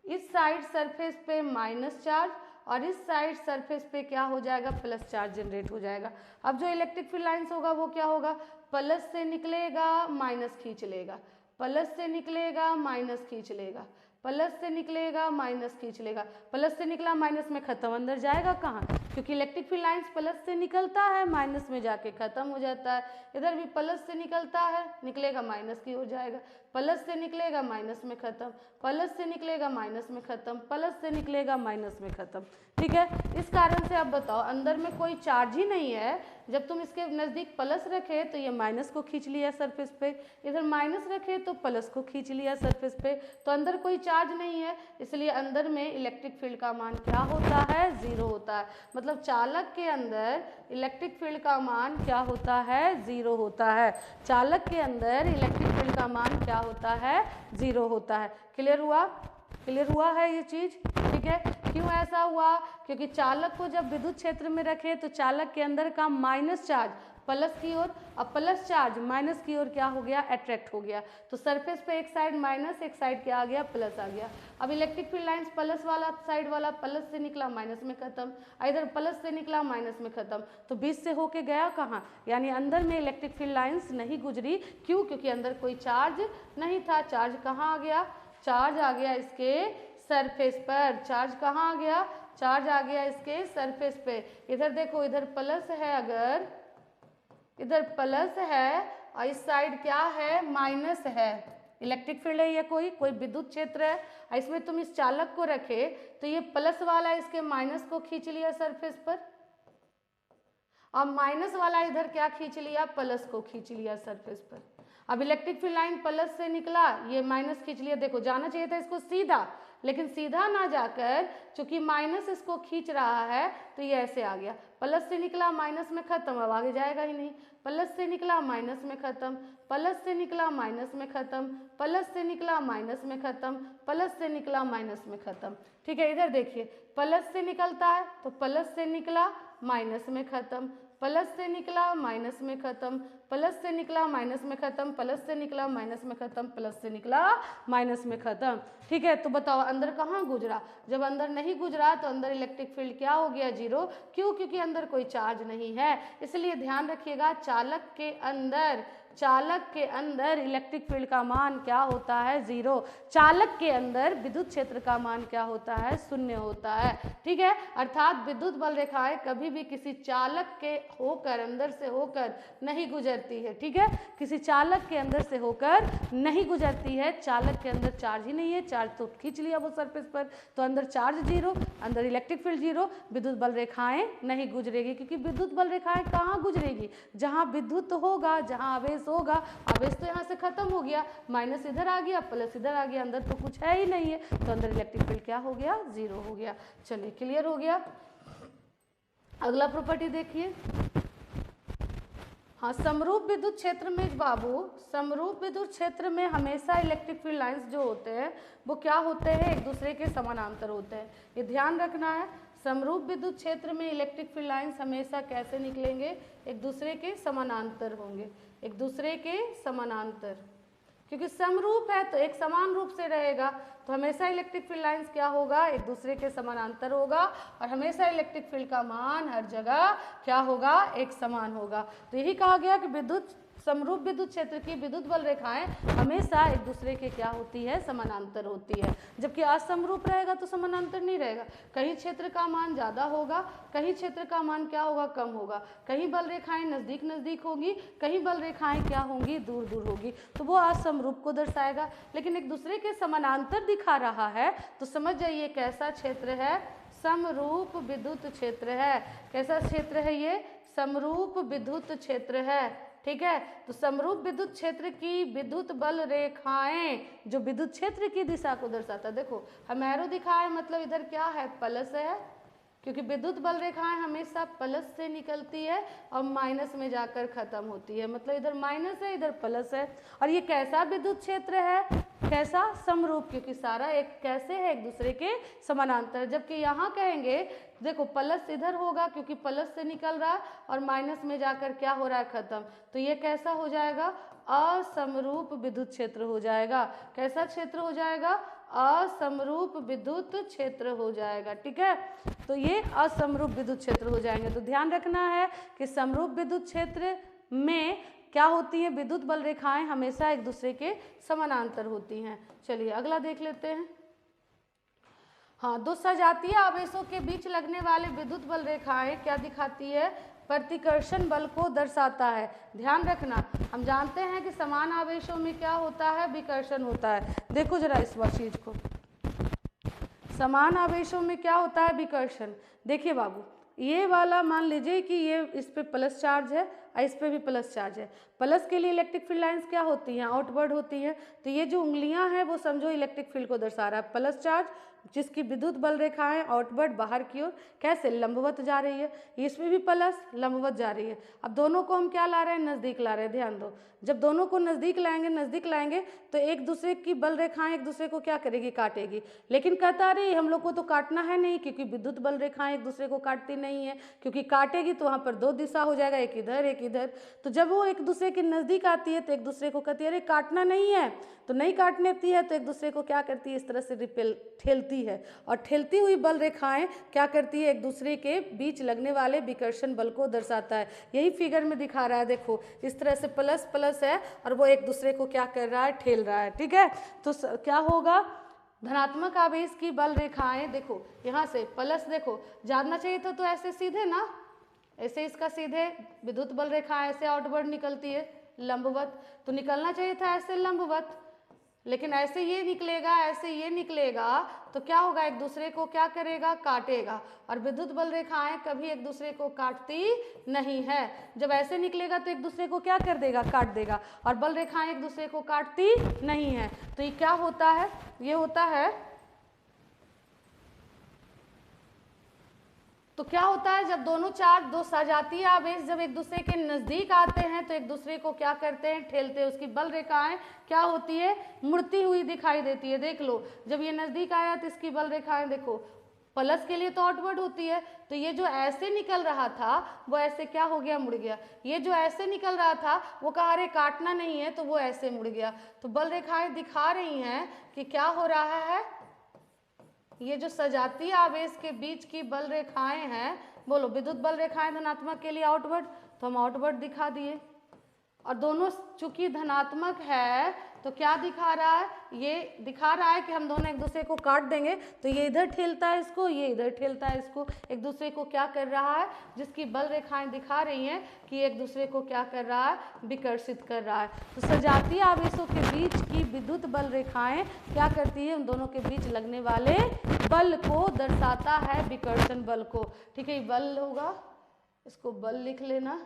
इस साइड सरफेस पे माइनस चार्ज, और इस साइड सरफेस पे क्या हो जाएगा, प्लस चार्ज जनरेट हो जाएगा। अब जो इलेक्ट्रिक फील्ड लाइंस होगा वो क्या होगा, प्लस से निकलेगा माइनस खींच लेगा, प्लस से निकलेगा माइनस खींच लेगा, प्लस से निकलेगा माइनस खींच लेगा, प्लस से निकला माइनस में खत्म, अंदर जाएगा कहाँ, क्योंकि इलेक्ट्रिक फील्ड लाइंस प्लस से निकलता है माइनस में जाके खत्म हो जाता है। इधर भी प्लस से निकलता है, निकलेगा माइनस की ओर जाएगा, प्लस से निकलेगा माइनस में खत्म, प्लस से निकलेगा माइनस में खत्म, प्लस से निकलेगा माइनस में खत्म। ठीक है, इस कारण से अब बताओ, अंदर में कोई चार्ज ही नहीं है, जब तुम इसके नज़दीक प्लस रखे तो ये माइनस को खींच लिया सरफेस पे, इधर माइनस रखे तो प्लस को खींच लिया सरफेस पे, तो अंदर कोई चार्ज नहीं है, इसलिए अंदर में इलेक्ट्रिक फील्ड का मान क्या होता है, जीरो होता है। मतलब चालक के अंदर इलेक्ट्रिक फील्ड का मान क्या होता है, जीरो होता है। चालक के अंदर इलेक्ट्रिक फील्ड का मान क्या होता है, जीरो होता है। क्लियर हुआ, क्लियर हुआ है ये चीज? ठीक है, क्यों ऐसा हुआ, क्योंकि चालक को जब विद्युत क्षेत्र में रखे तो चालक के अंदर का माइनस चार्ज प्लस की ओर, अब प्लस चार्ज माइनस की ओर क्या हो गया, अट्रैक्ट हो गया, तो सरफेस पे एक साइड माइनस, एक साइड क्या आ गया, प्लस आ गया। अब इलेक्ट्रिक फील्ड लाइंस प्लस वाला साइड वाला प्लस से निकला माइनस में खत्म, इधर प्लस से निकला माइनस में खत्म, तो बीच से होके गया कहाँ, यानी अंदर में इलेक्ट्रिक फील्ड लाइंस नहीं गुजरी। क्यों, क्योंकि अंदर कोई चार्ज नहीं था। चार्ज कहाँ आ गया, चार्ज आ गया इसके सरफेस पर। चार्ज कहाँ आ गया, चार्ज आ गया इसके सरफेस पे। इधर देखो, इधर प्लस है, अगर इधर प्लस है और इस साइड क्या है, माइनस है, इलेक्ट्रिक फील्ड है, ये कोई विद्युत क्षेत्र है, इसमें तुम इस चालक को रखे तो ये प्लस वाला इसके माइनस को खींच लिया सरफेस पर, और माइनस वाला इधर क्या खींच लिया, प्लस को खींच लिया सरफेस पर। अब इलेक्ट्रिक फील्ड लाइन प्लस से निकला, ये माइनस खींच लिया। देखो जाना चाहिए था इसको सीधा, लेकिन सीधा ना जाकर चूंकि माइनस इसको खींच रहा है तो ये ऐसे आ गया, प्लस से निकला माइनस में खत्म, अब आगे जाएगा ही नहीं। प्लस से निकला माइनस में खत्म, प्लस से निकला माइनस में खत्म, प्लस से निकला माइनस में खत्म, प्लस से निकला माइनस में खत्म। ठीक है, इधर देखिए, प्लस से निकलता है तो प्लस से निकला माइनस में खत्म, प्लस से निकला माइनस में खत्म, प्लस से निकला माइनस में खत्म, प्लस से निकला माइनस में खत्म, प्लस से निकला माइनस में खत्म। ठीक है, तो बताओ अंदर कहाँ गुजरा, जब अंदर नहीं गुजरा तो अंदर इलेक्ट्रिक फील्ड क्या हो गया, जीरो। क्यों, क्योंकि अंदर कोई चार्ज नहीं है। इसलिए ध्यान रखिएगा, चालक के अंदर इलेक्ट्रिक फील्ड का मान क्या होता है, जीरो। चालक के अंदर विद्युत क्षेत्र का मान क्या होता है, शून्य होता है। ठीक है, अर्थात विद्युत बल रेखाएं कभी भी किसी चालक के होकर, अंदर से होकर नहीं गुजरती है। ठीक है, किसी चालक के अंदर से होकर नहीं गुजरती है। चालक के अंदर चार्ज ही नहीं है, चार्ज तो खींच लिया वो सरफेस पर, तो अंदर चार्ज जीरो, अंदर इलेक्ट्रिक फील्ड जीरो, विद्युत बल रेखाएं नहीं गुजरेगी। क्योंकि विद्युत बल रेखाएं कहाँ गुजरेगी, जहाँ विद्युत होगा, जहाँ आवेश होगा। आवेश तो यहाँ से खत्म हो गया, माइनस इधर आ गया, प्लस इधर आ गया, अंदर तो कुछ है ही नहीं है, तो अंदर इलेक्ट्रिक फील्ड क्या हो गया, जीरो हो गया। चलिए, क्लियर हो गया। अगला प्रॉपर्टी देखिए, हाँ, समरूप विद्युत क्षेत्र में बाबू, समरूप विद्युत क्षेत्र में हमेशा इलेक्ट्रिक फील्ड लाइंस जो होते हैं वो क्या होते हैं, एक दूसरे के समानांतर होते हैं। ये ध्यान रखना है, समरूप विद्युत क्षेत्र में इलेक्ट्रिक फील्ड लाइंस हमेशा कैसे निकलेंगे, एक दूसरे के समानांतर होंगे, एक दूसरे के समानांतर, क्योंकि समरूप है तो एक समान रूप से रहेगा, तो हमेशा इलेक्ट्रिक फील्ड लाइंस क्या होगा, एक दूसरे के समानांतर होगा, और हमेशा इलेक्ट्रिक फील्ड का मान हर जगह क्या होगा, एक समान होगा। तो यही कहा गया कि विद्युत समरूप विद्युत क्षेत्र की विद्युत बल रेखाएं हमेशा एक दूसरे के क्या होती है, समानांतर होती है। जबकि असमरूप रहेगा तो समानांतर नहीं रहेगा, कहीं क्षेत्र का मान ज़्यादा होगा, कहीं क्षेत्र का मान क्या होगा, कम होगा, कहीं बल रेखाएं नज़दीक नज़दीक होगी, कहीं बल रेखाएं क्या होंगी, दूर दूर होगी, तो वो असमरूप को दर्शाएगा। लेकिन एक दूसरे के समानांतर दिखा रहा है तो समझ जाइए कैसा क्षेत्र है, समरूप विद्युत क्षेत्र है। कैसा क्षेत्र है ये, समरूप विद्युत क्षेत्र है। ठीक है, तो समरूप विद्युत क्षेत्र की विद्युत बल रेखाएं जो विद्युत क्षेत्र की दिशा को दर्शाता है, देखो हम एरो दिखाए मतलब इधर क्या है, प्लस है, क्योंकि विद्युत बल रेखाएं हमेशा प्लस से निकलती है और माइनस में जाकर खत्म होती है, मतलब इधर माइनस है इधर प्लस है। और ये कैसा विद्युत क्षेत्र है, कैसा, समरूप, क्योंकि सारा एक कैसे है, एक दूसरे के समानांतर। जबकि यहाँ कहेंगे देखो प्लस इधर होगा क्योंकि प्लस से निकल रहा है और माइनस में जाकर क्या हो रहा है, खत्म, तो ये कैसा हो जाएगा, असमरूप विद्युत क्षेत्र हो जाएगा। कैसा क्षेत्र हो जाएगा, असमरूप विद्युत क्षेत्र हो जाएगा। ठीक है, तो ये असमरूप विद्युत क्षेत्र हो जाएंगे। तो ध्यान रखना है कि समरूप विद्युत क्षेत्र में क्या होती है, विद्युत बल रेखाएं हमेशा एक दूसरे के समानांतर होती हैं। चलिए अगला देख लेते हैं। हाँ, दो सजातीय आवेशों के बीच लगने वाले विद्युत बल रेखाएं क्या दिखाती है, प्रतिकर्षण बल को दर्शाता है। ध्यान रखना, हम जानते हैं कि समान आवेशों में क्या होता है, विकर्षण होता है। देखो जरा इस चीज को, समान आवेशों में क्या होता है, विकर्षण। देखिए बाबू, ये वाला मान लीजिए कि ये इस पे प्लस चार्ज है और इस पे भी प्लस चार्ज है। प्लस के लिए इलेक्ट्रिक फील्ड लाइंस क्या होती हैं, आउटवर्ड होती हैं। तो ये जो उंगलियां हैं वो समझो इलेक्ट्रिक फील्ड को दर्शा रहा है। प्लस चार्ज जिसकी विद्युत बल रेखाएं आउटवर्ड बाहर की ओर कैसे लंबवत जा रही है, इसमें भी प्लस लंबवत जा रही है। अब दोनों को हम क्या ला रहे हैं, नज़दीक ला रहे हैं। ध्यान दो, जब दोनों को नज़दीक लाएंगे तो एक दूसरे की बल रेखाएं एक दूसरे को क्या करेगी, काटेगी। लेकिन कहता रही हम लोग को तो काटना है नहीं, क्योंकि विद्युत बल रेखाएं एक दूसरे को काटती नहीं है, क्योंकि काटेगी तो वहाँ पर दो दिशा हो जाएगा, एक इधर एक इधर। तो जब वो एक दूसरे के नज़दीक आती है तो एक दूसरे को कहती है अरे काटना नहीं है, तो नहीं काटने देती है, तो एक दूसरे को क्या करती है, इस तरह से रिपेल ठेलती है। और ठेलती हुई बल रेखाएं क्या करती है, एक दूसरे के बीच लगने वाले विकर्षण बल को दर्शाता है। यही फिगर में दिखा रहा है, देखो इस तरह से प्लस प्लस है और वो एक दूसरे को क्या कर रहा है, ठेल रहा है। ठीक है, तो क्या होगा, धनात्मक आवेश की बल रेखाएं, देखो यहाँ से प्लस, देखो जानना चाहिए था तो ऐसे सीधे ना, ऐसे इसका सीधे विद्युत बल रेखा ऐसे आउटवर्ड निकलती है लंबवत, तो निकलना चाहिए था ऐसे लंबवत, लेकिन ऐसे ये निकलेगा, ऐसे ये निकलेगा, तो क्या होगा, एक दूसरे को क्या करेगा, काटेगा। और विद्युत बल रेखाएं कभी एक दूसरे को काटती नहीं है। जब ऐसे निकलेगा तो एक दूसरे को क्या कर देगा, काट देगा, और बल रेखाएं एक दूसरे को काटती नहीं है। तो ये क्या होता है, ये होता है, तो क्या होता है, जब दोनों चार्ज, दो सजातीय आवेश जब एक दूसरे के नज़दीक आते हैं तो एक दूसरे को क्या करते हैं, ठेलते हैं। उसकी बल रेखाएं क्या होती है, मुड़ती हुई दिखाई देती है। देख लो, जब ये नज़दीक आया तो इसकी बल रेखाएं देखो, प्लस के लिए तो आउटवर्ड होती है, तो ये जो ऐसे निकल रहा था वो ऐसे क्या हो गया, मुड़ गया। ये जो ऐसे निकल रहा था वो कहा अरे काटना नहीं है, तो वो ऐसे मुड़ गया। तो बल रेखाएं दिखा रही हैं कि क्या हो रहा है, ये जो सजातीय आवेश के बीच की बल रेखाएं हैं, बोलो विद्युत बल रेखाएं धनात्मक के लिए आउटवर्ड, तो हम आउटवर्ड दिखा दिए। और दोनों चूंकि धनात्मक है तो क्या दिखा रहा है, ये दिखा रहा है कि हम दोनों एक दूसरे को काट देंगे, तो ये इधर ठेलता है इसको, ये इधर ठेलता है इसको, एक दूसरे को क्या कर रहा है, जिसकी बल रेखाएं दिखा रही हैं कि एक दूसरे को क्या कर रहा है, विकर्षित कर रहा है। तो सजातीय आवेशों के बीच की विद्युत बल रेखाएं क्या करती है, उन दोनों के बीच लगने वाले बल को दर्शाता है, विकर्षण बल को। ठीक है, बल होगा, इसको बल लिख लेना,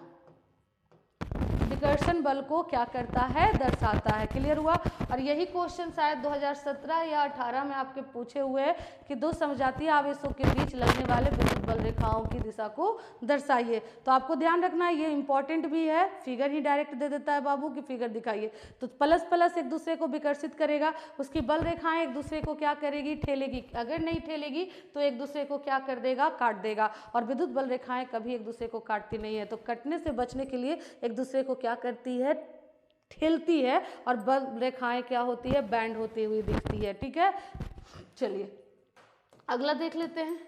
विकर्षण बल को क्या करता है, दर्शाता है। क्लियर हुआ। और यही क्वेश्चन शायद 2017 या 18 में आपके पूछे हुए हैं कि दो समजातीय आवेशों के बीच लगने वाले विद्युत बल रेखाओं की दिशा को दर्शाइए। तो आपको ध्यान रखना है, ये इंपॉर्टेंट भी है, फिगर ही डायरेक्ट दे देता है बाबू कि फिगर दिखाइए। तो प्लस प्लस एक दूसरे को विकर्षित करेगा, उसकी बल रेखाएं एक दूसरे को क्या करेगी, ठेलेगी। अगर नहीं ठेलेगी तो एक दूसरे को क्या कर देगा, काट देगा। और विद्युत बल रेखाएं कभी एक दूसरे को काटती नहीं है। तो कटने से बचने के लिए एक दूसरे को क्या करती है, ठेलती है। और बल रेखाएं क्या होती है, बैंड होती हुई दिखती है। ठीक है, चलिए अगला देख लेते हैं।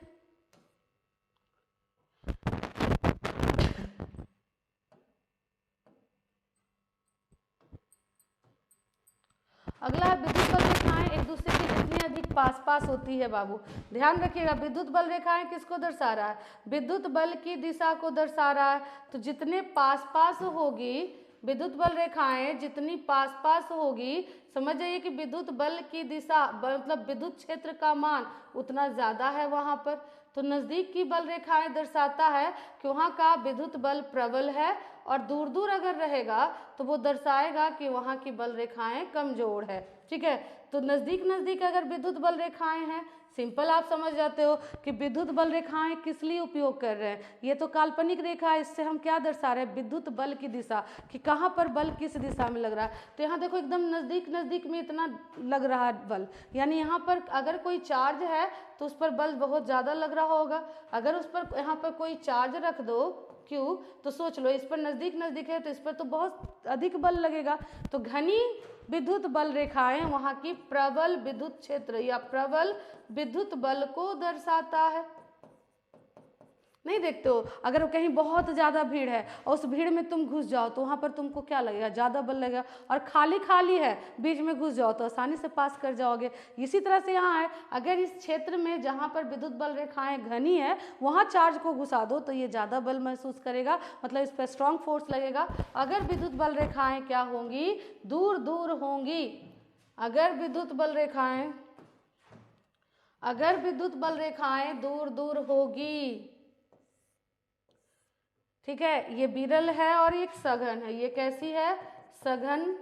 अगला है विद्युत बल रेखाएं एक दूसरे के जितनी अधिक पास पास होती है बाबू। ध्यान रखिएगा, विद्युत बल रेखाएं किसको दर्शा रहा है, विद्युत बल की दिशा को दर्शा रहा है। तो जितने पास पास होगी विद्युत बल रेखाएं, जितनी पास पास होगी, समझ जाइए कि विद्युत बल की दिशा मतलब विद्युत क्षेत्र का मान उतना ज़्यादा है वहाँ पर। तो नज़दीक की बल रेखाएं दर्शाता है कि वहाँ का विद्युत बल प्रबल है, और दूर दूर अगर रहेगा तो वो दर्शाएगा कि वहाँ की बल रेखाएं कमजोर है। ठीक है, तो नज़दीक नज़दीक अगर विद्युत बल रेखाएं हैं, सिंपल आप समझ जाते हो कि विद्युत बल रेखाएं किस लिए उपयोग कर रहे हैं। ये तो काल्पनिक रेखा है, इससे हम क्या दर्शा रहे हैं, विद्युत बल की दिशा, कि कहाँ पर बल किस दिशा में लग रहा है। तो यहाँ देखो एकदम नज़दीक नज़दीक में इतना लग रहा है बल, यानी यहाँ पर अगर कोई चार्ज है तो उस पर बल बहुत ज़्यादा लग रहा होगा। अगर उस पर यहाँ पर कोई चार्ज रख दो क्यों, तो सोच लो इस पर नज़दीक नज़दीक है तो इस पर तो बहुत अधिक बल लगेगा। तो घनी विद्युत बल रेखाएं वहाँ की प्रबल विद्युत क्षेत्र या प्रबल विद्युत बल को दर्शाता है। नहीं देखते हो, अगर कहीं बहुत ज़्यादा भीड़ है और उस भीड़ में तुम घुस जाओ तो वहाँ पर तुमको क्या लगेगा, ज़्यादा बल लगेगा। और खाली खाली है, बीच में घुस जाओ तो आसानी से पास कर जाओगे। इसी तरह से यहाँ है, अगर इस क्षेत्र में जहाँ पर विद्युत बल रेखाएं घनी है वहाँ चार्ज को घुसा दो तो ये ज़्यादा बल महसूस करेगा, मतलब इस पर स्ट्रॉन्ग फोर्स लगेगा। अगर विद्युत बल रेखाएं क्या होंगी, दूर दूर होंगी। अगर विद्युत बल रेखाएं दूर दूर होगी, ठीक है, ये विरल है और एक सघन है। ये कैसी है, सघन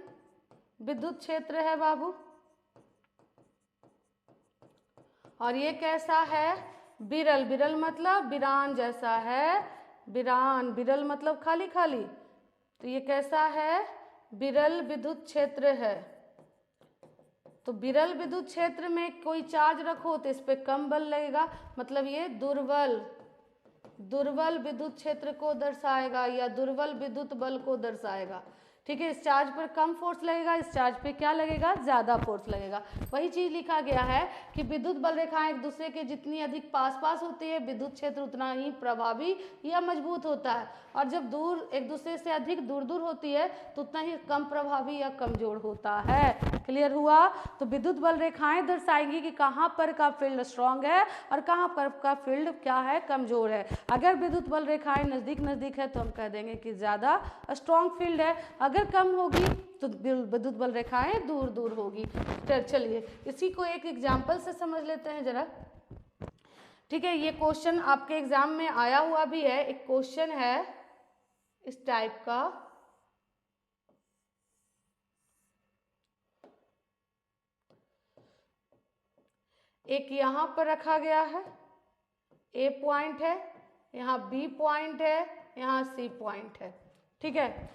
विद्युत क्षेत्र है बाबू। और ये कैसा है, विरल। विरल मतलब विरान जैसा है, विरान, विरल मतलब खाली खाली। तो ये कैसा है, विरल विद्युत क्षेत्र है। तो विरल विद्युत क्षेत्र में कोई चार्ज रखो तो इस पे कम बल लगेगा, मतलब ये दुर्बल विद्युत क्षेत्र को दर्शाएगा या दुर्बल विद्युत बल को दर्शाएगा। ठीक है, इस चार्ज पर कम फोर्स लगेगा, इस चार्ज पे क्या लगेगा, ज़्यादा फोर्स लगेगा। वही चीज़ लिखा गया है कि विद्युत बल रेखाएं एक दूसरे के जितनी अधिक पास पास होती है विद्युत क्षेत्र उतना ही प्रभावी या मजबूत होता है, और जब दूर एक दूसरे से अधिक दूर दूर होती है तो उतना ही कम प्रभावी या कमजोर होता है। क्लियर हुआ। तो विद्युत बल रेखाएं दर्शाएंगी कि कहाँ पर का फील्ड स्ट्रांग है और कहाँ पर का फील्ड क्या है, कमजोर है। अगर विद्युत बल रेखाएं नज़दीक नज़दीक है तो हम कह देंगे कि ज़्यादा स्ट्रांग फील्ड है, अगर कम होगी तो विद्युत बल रेखाएं दूर दूर होगी। चलिए इसी को एक एग्जाम्पल से समझ लेते हैं जरा। ठीक है, ये क्वेश्चन आपके एग्जाम में आया हुआ भी है। एक क्वेश्चन है इस टाइप का, एक यहाँ पर रखा गया है, ए पॉइंट है, यहाँ बी पॉइंट है, यहाँ सी पॉइंट है। ठीक है,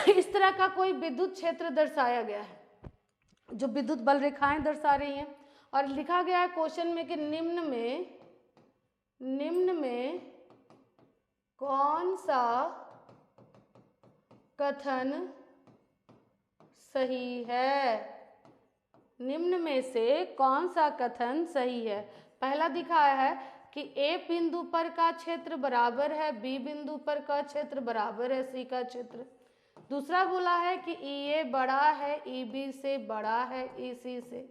इस तरह का कोई विद्युत क्षेत्र दर्शाया गया है जो विद्युत बल रेखाएं दर्शा रही हैं, और लिखा गया है क्वेश्चन में कि निम्न में कौन सा कथन सही है, निम्न में से कौन सा कथन सही है। पहला दिखाया है कि ए बिंदु पर का क्षेत्र बराबर है बी बिंदु पर का क्षेत्र बराबर है सी का क्षेत्र। दूसरा बोला है कि ई ए बड़ा है ई बी से बड़ा है ई सी से।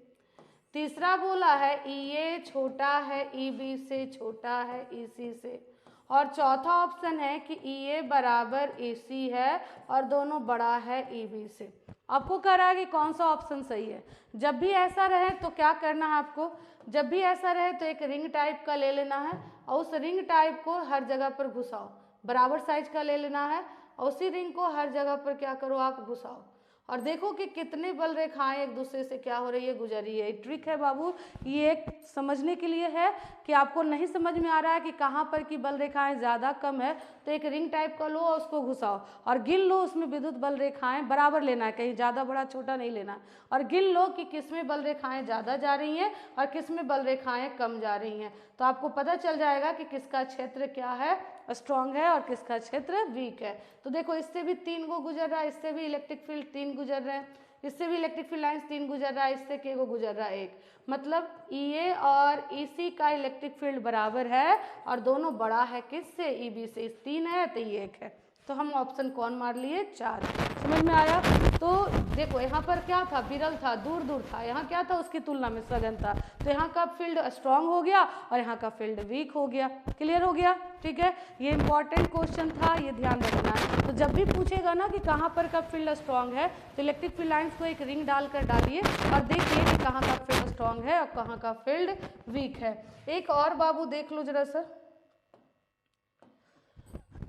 तीसरा बोला है ई ए छोटा है ई बी से छोटा है ई सी से। और चौथा ऑप्शन है कि ई ए बराबर ई सी है और दोनों बड़ा है ई बी से। आपको कह रहा है कि कौन सा ऑप्शन सही है। जब भी ऐसा रहे तो क्या करना है आपको, जब भी ऐसा रहे तो एक रिंग टाइप का ले लेना है और उस रिंग टाइप को हर जगह पर घुसाओ, बराबर साइज का ले लेना है और उसी रिंग को हर जगह पर क्या करो, आप घुसाओ और देखो कि कितने बल रेखाएं एक दूसरे से क्या हो रही है, गुजर रही है। ट्रिक है बाबू, ये एक समझने के लिए है कि आपको नहीं समझ में आ रहा है कि कहाँ पर की बल रेखाएं ज़्यादा कम है, तो एक रिंग टाइप का लो और उसको घुसाओ और गिन लो, उसमें विद्युत बल रेखाएं बराबर लेना है, कहीं ज़्यादा बड़ा छोटा नहीं लेना, और गिन लो कि किस में बल रेखाएं ज़्यादा जा रही हैं और किस में बल रेखाएं कम जा रही हैं। तो आपको पता चल जाएगा कि किसका क्षेत्र क्या है, स्ट्रॉन्ग है, और किसका क्षेत्र वीक है। तो देखो इससे भी 3 गो गुजर रहा है, इससे भी इलेक्ट्रिक फील्ड 3 गुजर रहे हैं, इससे भी इलेक्ट्रिक फील्ड लाइन्स 3 गुजर रहा है, इससे के गो गुजर रहा है 1। मतलब EA और EC का इलेक्ट्रिक फील्ड बराबर है और दोनों बड़ा है किससे, EB से। 3 है तो ये 1 है, तो हम ऑप्शन कौन मार लिए, 4। समझ में आया। तो देखो यहाँ पर क्या था, विरल था, दूर दूर था, यहाँ क्या था, उसकी तुलना में सघन था, तो यहाँ का फील्ड स्ट्रांग हो गया और यहाँ का फील्ड वीक हो गया। क्लियर हो गया, ठीक है। ये इंपॉर्टेंट क्वेश्चन था, ये ध्यान रखना है। तो जब भी पूछेगा ना कि कहाँ पर का फील्ड स्ट्रांग है, तो इलेक्ट्रिक फील्ड लाइन्स को एक रिंग डालकर डालिए और देखिए कि कहाँ का फील्ड स्ट्रांग है और कहाँ का फील्ड वीक है। एक और बाबू देख लो जरा सा।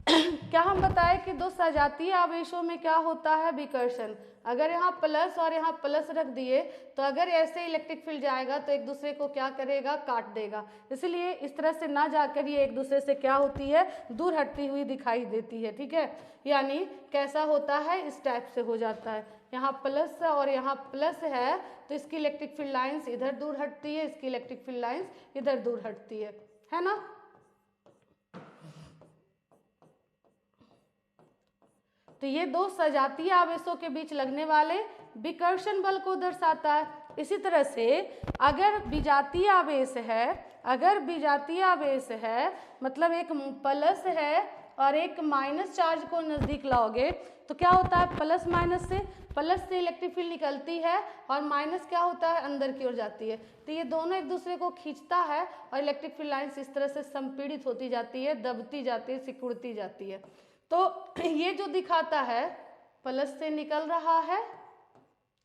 क्या हम बताएं कि दो सजातीय आवेशों में क्या होता है, विकर्षण। अगर यहाँ प्लस और यहाँ प्लस रख दिए तो अगर ऐसे इलेक्ट्रिक फील्ड जाएगा तो एक दूसरे को क्या करेगा, काट देगा। इसलिए इस तरह से ना जाकर ये एक दूसरे से क्या होती है, दूर हटती हुई दिखाई देती है, ठीक है। यानी कैसा होता है, इस टाइप से हो जाता है। यहाँ प्लस और यहाँ प्लस है तो इसकी इलेक्ट्रिक फील्ड लाइन्स इधर दूर हटती है, इसकी इलेक्ट्रिक फील्ड लाइन्स इधर दूर हटती है ना। तो ये दो सजातीय आवेशों के बीच लगने वाले विकर्षण बल को दर्शाता है। इसी तरह से अगर विजातीय आवेश है, अगर विजातीय आवेश है मतलब एक प्लस है और एक माइनस चार्ज को नज़दीक लाओगे तो क्या होता है, प्लस से इलेक्ट्रिक फील्ड निकलती है और माइनस क्या होता है, अंदर की ओर जाती है। तो ये दोनों एक दूसरे को खींचता है और इलेक्ट्रिक फील्ड लाइन्स इस तरह से संपीड़ित होती जाती है, दबती जाती है, सिकुड़ती जाती है। तो ये जो दिखाता है प्लस से निकल रहा है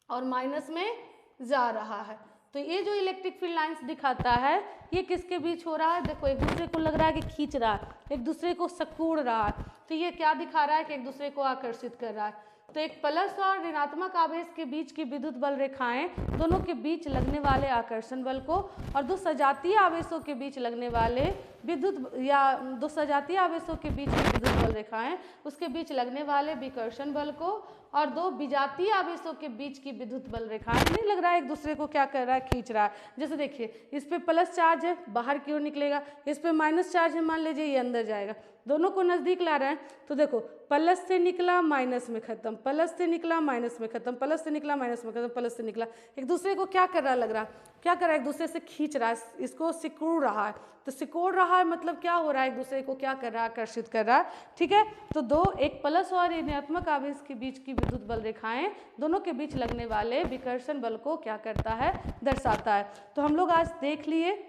और माइनस में जा रहा है, तो ये जो इलेक्ट्रिक फील्ड लाइंस दिखाता है ये किसके बीच हो रहा है, देखो एक दूसरे को लग रहा है कि खींच रहा है, एक दूसरे को सिकुड़ रहा है। तो ये क्या दिखा रहा है कि एक दूसरे को आकर्षित कर रहा है। तो एक प्लस और ऋणात्मक आवेश के बीच की विद्युत बल रेखाएं दोनों के बीच लगने वाले आकर्षण बल को, और दो सजातीय आवेशों के बीच लगने वाले विद्युत या दो सजातीय आवेशों के बीच में विद्युत बल रेखाएं उसके बीच लगने वाले विकर्षण बल को, और दो विजातीय आवेशों के बीच की विद्युत बल रेखाएं नहीं लग रहा है एक दूसरे को क्या कर रहा है, खींच रहा है। जैसे देखिए इस पे प्लस चार्ज है, बाहर की ओर निकलेगा, इस पे माइनस चार्ज है, मान लीजिए ये अंदर जाएगा, दोनों को नजदीक ला रहे हैं। तो देखो प्लस से निकला माइनस में खत्म, प्लस से निकला माइनस में खत्म, प्लस से निकला माइनस में खत्म, प्लस से निकला, एक दूसरे को क्या कर रहा है, लग रहा है क्या कर रहा है, एक दूसरे से खींच रहा है, इसको सिकुड़ रहा है। तो सिकुड़ रहा है मतलब क्या हो रहा है, एक दूसरे को क्या कर रहा है, आकर्षित कर रहा है, ठीक है। तो दो एक प्लस और ऋणात्मक आवेश के बीच की विद्युत बल रेखाएं दोनों के बीच लगने वाले विकर्षण बल को क्या करता है, दर्शाता है। तो हम लोग आज देख लिए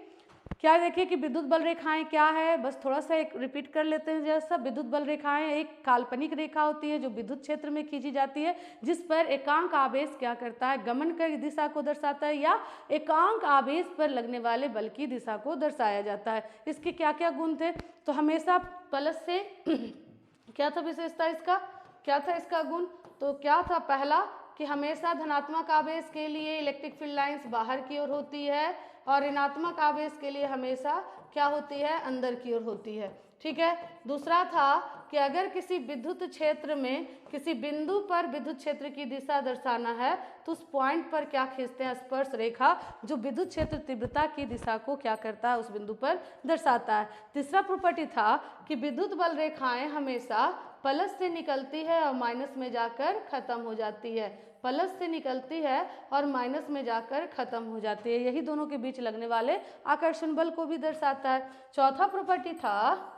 क्या, देखिए कि विद्युत बल रेखाएं क्या है, बस थोड़ा सा एक रिपीट कर लेते हैं। जैसा विद्युत बल रेखाएं एक काल्पनिक रेखा होती है जो विद्युत क्षेत्र में खींची जाती है, जिस पर एकांक आवेश क्या करता है, गमन की दिशा को दर्शाता है, या एकांक आवेश पर लगने वाले बल की दिशा को दर्शाया जाता है। इसके क्या क्या गुण थे, तो हमेशा प्लस से क्या था विशेषता, इसका क्या था इसका गुण, तो क्या था पहला कि हमेशा धनात्मक आवेश के लिए इलेक्ट्रिक फील्ड लाइंस बाहर की ओर होती है और ऋणात्मक आवेश के लिए हमेशा क्या होती है, अंदर की ओर होती है, ठीक है। दूसरा था कि अगर किसी विद्युत क्षेत्र में किसी बिंदु पर विद्युत क्षेत्र की दिशा दर्शाना है तो उस पॉइंट पर क्या खींचते हैं, स्पर्श रेखा, जो विद्युत क्षेत्र तीव्रता की दिशा को क्या करता है, उस बिंदु पर दर्शाता है। तीसरा प्रॉपर्टी था कि विद्युत बल रेखाएं हमेशा प्लस से निकलती है और माइनस में जाकर खत्म हो जाती है, प्लस से निकलती है और माइनस में जाकर खत्म हो जाती है, यही दोनों के बीच लगने वाले आकर्षण बल को भी दर्शाता है। चौथा प्रॉपर्टी था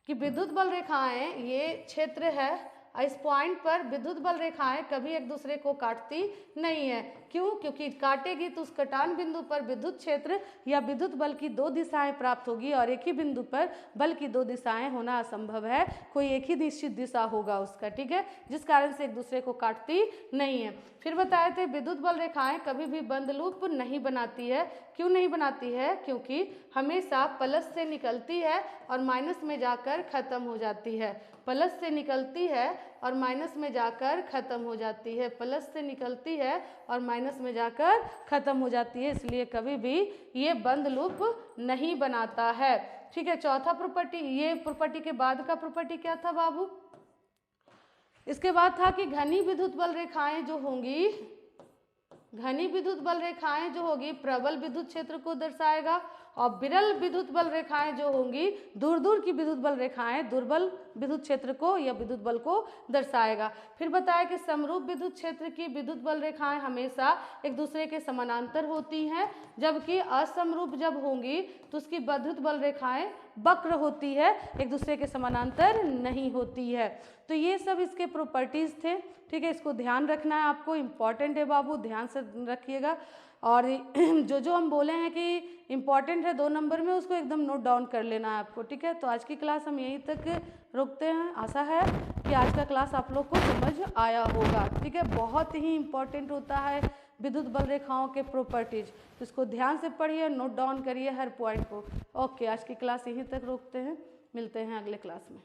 कि विद्युत बल रेखाएं, ये क्षेत्र है, इस पॉइंट पर विद्युत बल रेखाएं कभी एक दूसरे को काटती नहीं है, क्यों? क्योंकि काटेगी तो उस कटान बिंदु पर विद्युत क्षेत्र या विद्युत बल की दो दिशाएं प्राप्त होगी और एक ही बिंदु पर बल की दो दिशाएं होना असंभव है, कोई एक ही निश्चित दिशा होगा उसका, ठीक है, जिस कारण से एक दूसरे को काटती नहीं है। फिर बताए थे विद्युत बल रेखाएं कभी भी बंद लूप नहीं बनाती है। क्यों नहीं बनाती है? क्योंकि हमेशा प्लस से निकलती है और माइनस में जाकर खत्म हो जाती है। प्लस से निकलती है और माइनस में जाकर खत्म हो जाती है, प्लस से निकलती है और माइनस में जाकर खत्म हो जाती है, इसलिए कभी भी ये बंद लूप नहीं बनाता है, ठीक है। चौथा प्रॉपर्टी, ये प्रॉपर्टी के बाद का प्रॉपर्टी क्या था बाबू? इसके बाद था कि घनी विद्युत बल रेखाएं जो होंगी, घनी विद्युत बल रेखाएं जो होगी प्रबल विद्युत क्षेत्र को दर्शाएगा और विरल विद्युत बल रेखाएं जो होंगी, दूर दूर की विद्युत बल रेखाएं दुर्बल विद्युत क्षेत्र को या विद्युत बल को दर्शाएगा। फिर बताया कि समरूप विद्युत क्षेत्र की विद्युत बल रेखाएं हमेशा एक दूसरे के समानांतर होती हैं, जबकि असमरूप जब होंगी तो उसकी विद्युत बल रेखाएं वक्र होती है, एक दूसरे के समानांतर नहीं होती है। तो ये सब इसके प्रॉपर्टीज थे, ठीक है, इसको ध्यान रखना है आपको, इम्पॉर्टेंट है बाबू, ध्यान से रखिएगा। और जो जो हम बोले हैं कि इम्पॉर्टेंट है 2 नंबर में, उसको एकदम नोट डाउन कर लेना है आपको, ठीक है। तो आज की क्लास हम यहीं तक रुकते हैं। आशा है कि आज का क्लास आप लोग को समझ आया होगा, ठीक है। बहुत ही इम्पॉर्टेंट होता है विद्युत बल रेखाओं के प्रॉपर्टीज, तो इसको ध्यान से पढ़िए, नोट डाउन करिए हर पॉइंट को। ओके, आज की क्लास यहीं तक रोकते हैं, मिलते हैं अगले क्लास में।